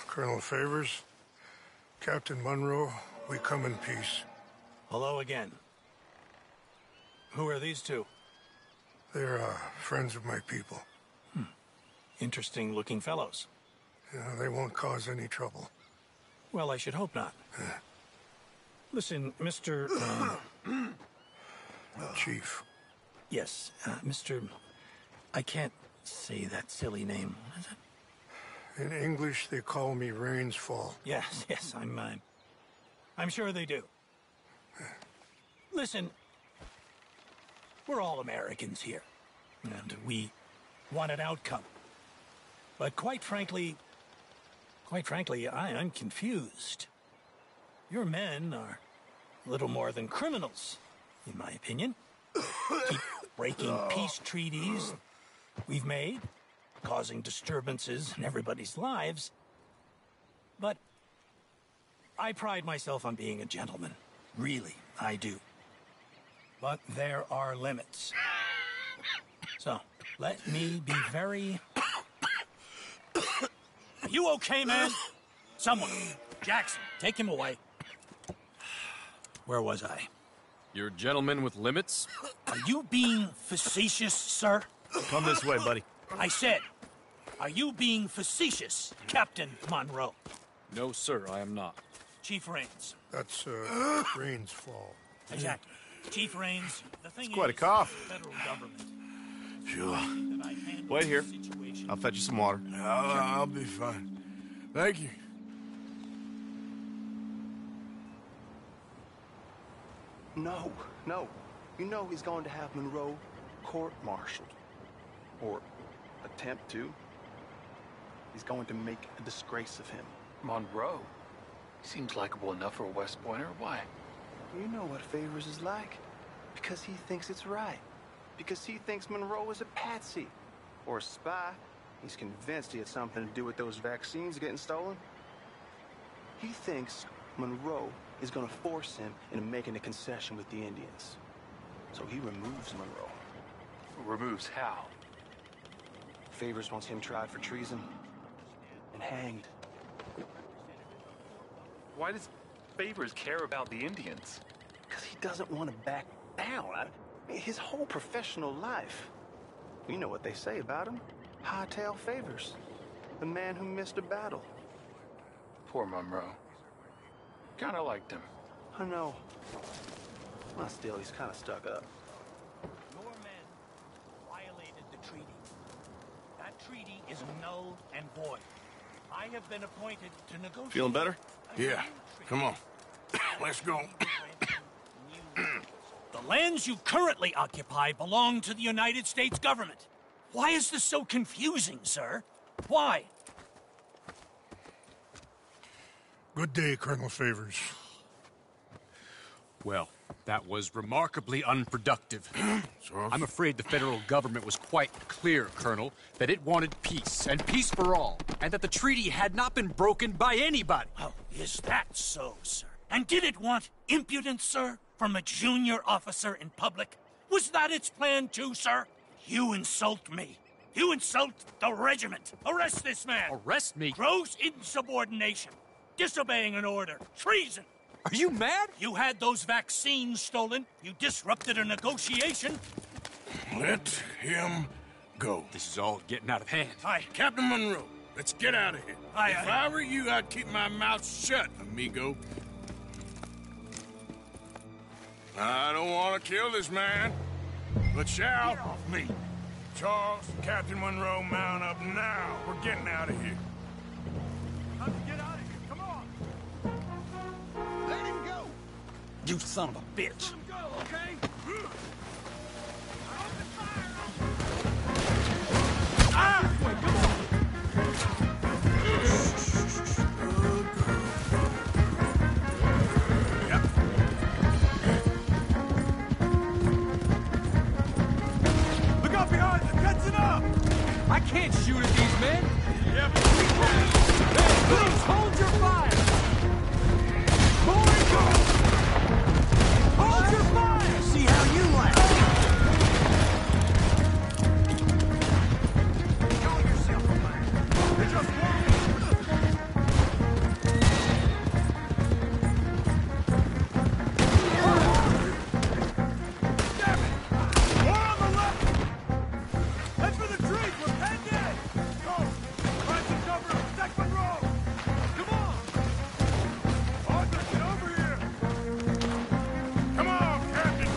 Colonel Favors, Captain Monroe, we come in peace. Hello again. Who are these two? They're friends of my people. Interesting looking fellows. Yeah, they won't cause any trouble. Well, I should hope not. Listen, Mr. Chief. Yes, Mr. I can't say that silly name. What is it? In English, they call me Rainsfall. Yes, I'm sure they do. Listen, we're all Americans here, and we want an outcome. But quite frankly, I'm confused. Your men are a little more than criminals, in my opinion. Keep breaking peace treaties we've made, causing disturbances in everybody's lives. But I pride myself on being a gentleman. Really, I do. but there are limits. So, let me be very... Are you okay, man? Someone. Jackson, take him away. Where was I? You're a gentleman with limits? Are you being facetious, sir? Come this way, buddy. I said, are you being facetious, Captain Monroe? No, sir, I am not. Chief Raines. That's, Raines' fault. Exactly. Chief Raines, the thing It's quite a is, cough. the federal government. Sure. Wait here. I'll fetch you some water. I'll be fine. Thank you. No. You know he's going to have Monroe court-martialed. Or attempt to. He's going to make a disgrace of him. Monroe? Seems likable enough for a West Pointer. Why? You know what Favors is like. Because he thinks it's right. Because he thinks Monroe is a patsy. Or a spy. He's convinced he had something to do with those vaccines getting stolen. He thinks Monroe is going to force him into making a concession with the Indians. So he removes Monroe. Removes how? Favors wants him tried for treason and hanged. Why does Favors care about the Indians? Because he doesn't want to back down. His whole professional life. You know what they say about him. Hightail Favors. The man who missed a battle. Poor Monroe. Kinda liked him. I know. Well, still, he's kind of stuck up. Your men violated the treaty. That treaty is null and void. I have been appointed to negotiate... Feeling better? Yeah. Come on. Let's go. The lands you currently occupy belong to the United States government. Why is this so confusing, sir? Why? Good day, Colonel Favors. Well, that was remarkably unproductive. I'm afraid the federal government was quite clear, Colonel, that it wanted peace, and peace for all, and that the treaty had not been broken by anybody. Oh, is that so, sir? And did it want impudence, sir, from a junior officer in public? Was that its plan too, sir? You insult me. You insult the regiment. Arrest this man. Arrest me? Gross insubordination. Disobeying an order. Treason. Are you mad? You had those vaccines stolen. You disrupted a negotiation. Let him go. This is all getting out of hand. Aye. Captain Monroe, let's get out of here. If I were you, I'd keep my mouth shut, amigo. I don't want to kill this man, but shall. Get off me. Charles, Captain Monroe, mount up now. We're getting out of here. Get out of here. Come on. Let him go! You son of a bitch. Let him go, okay? Look out behind them! Catching up! I can't shoot at these men! Yeah, but we can! Please hold your fire! Hold your fire! See how you like. Show yourself, man. They just won't! Damn it! More on the left! Head for the trees! We're penned in! Go! Find some cover! Protect Monroe! Come on! Arthur, get over here! Come on, Captain.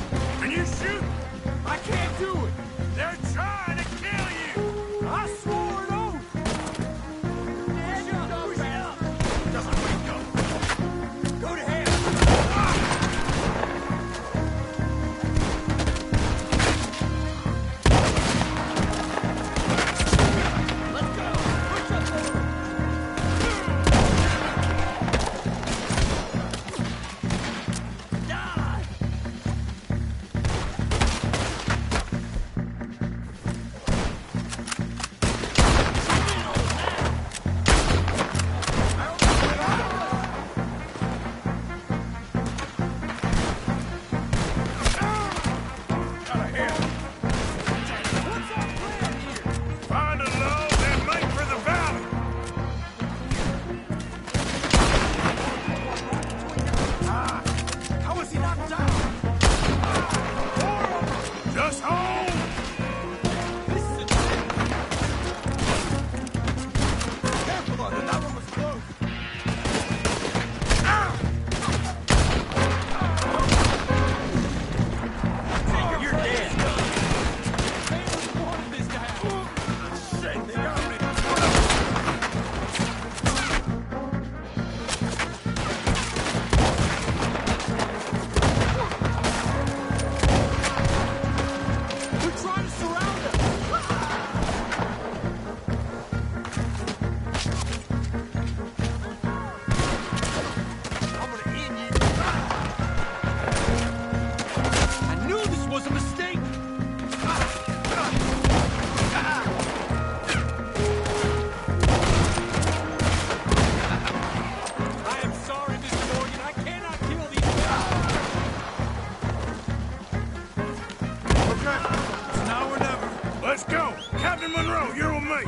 Okay. It's now or never. Let's go. Captain Monroe, you're with me.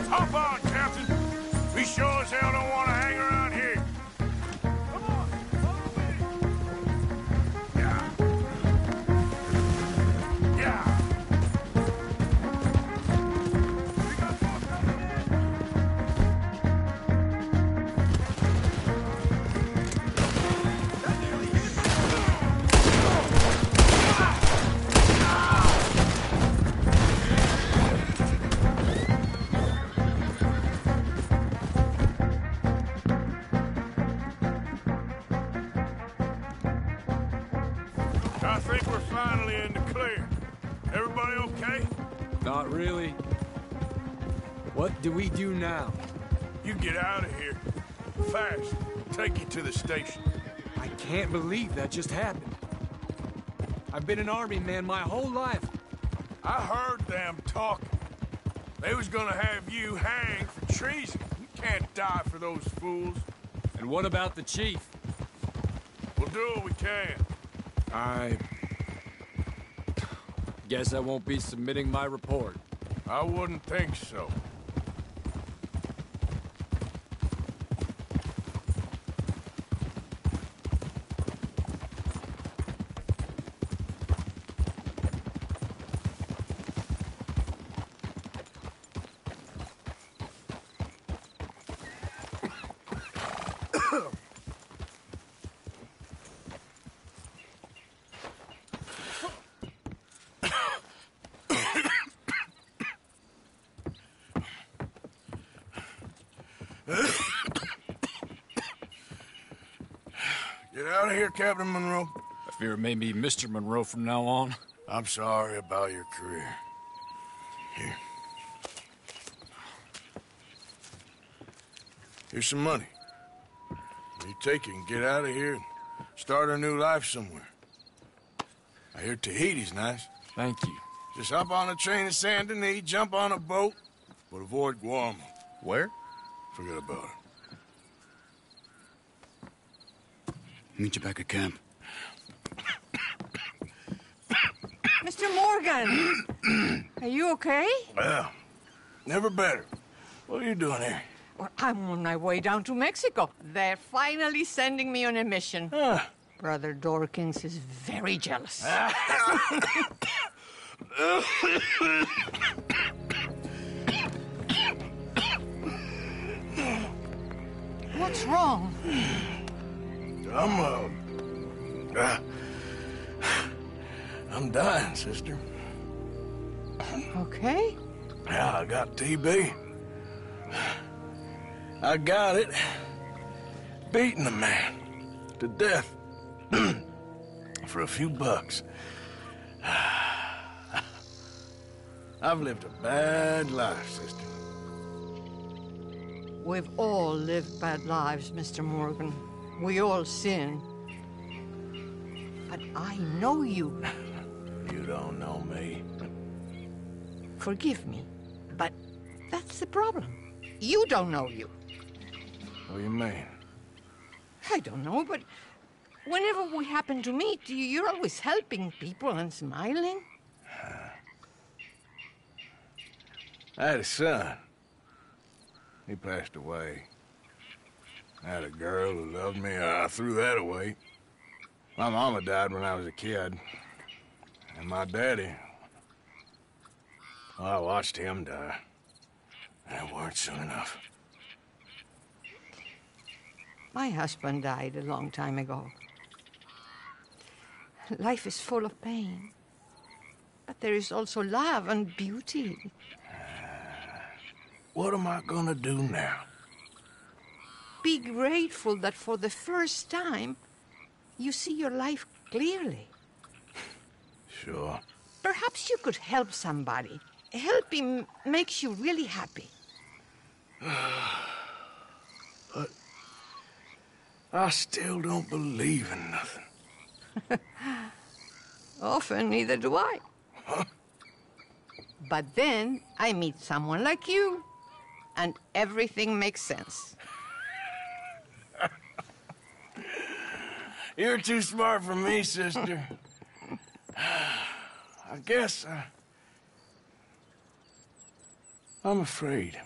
Hop on, Captain. We sure as hell don't want to hang around here. Come on, follow me. Yeah. Yeah. We got more coming in. That nearly hit me. I think we're finally in the clear. Everybody okay? Not really. What do we do now? You get out of here. Fast. Take you to the station. I can't believe that just happened. I've been an army man my whole life. I heard them talking. They was gonna have you hanged for treason. You can't die for those fools. And what about the chief? We'll do what we can. I guess I won't be submitting my report. I wouldn't think so. Get out of here, Captain Monroe. I fear it may be Mr. Monroe from now on. I'm sorry about your career. Here. Here's some money. You take it and get out of here and start a new life somewhere. I hear Tahiti's nice. Thank you. Just hop on a train to Saint Denis, jump on a boat, but avoid Guam. Where? Forget about it. Meet you back at camp. Mr. Morgan! Are you okay? Well, never better. What are you doing here? Well, I'm on my way down to Mexico. They're finally sending me on a mission. Brother Dorkins is very jealous. What's wrong? I'm dying, sister. Okay. Yeah, I got TB. I got it. Beating a man to death for a few bucks. I've lived a bad life, sister. We've all lived bad lives, Mr. Morgan. We all sin. But I know you. You don't know me. Forgive me, but that's the problem. You don't know you. What do you mean? I don't know, but whenever we happen to meet, you're always helping people and smiling. I had a son. He passed away. I had a girl who loved me. I threw that away. My mama died when I was a kid. And my daddy... well, I watched him die. And it weren't soon enough. My husband died a long time ago. Life is full of pain. But there is also love and beauty. What am I gonna do now? Be grateful that for the first time, you see your life clearly. Sure. Perhaps you could help somebody. Helping makes you really happy. But I still don't believe in nothing. Often, neither do I. Huh? But then I meet someone like you, and everything makes sense. You're too smart for me, sister. I guess I'm afraid.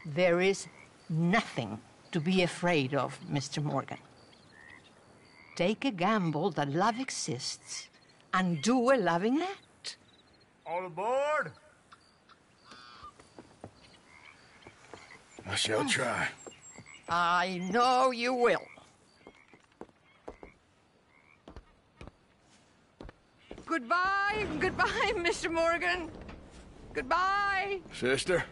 There is nothing to be afraid of, Mr. Morgan. Take a gamble that love exists and do a loving act. All aboard? I shall try. I know you will. Goodbye, goodbye, Mr. Morgan. Goodbye. Sister?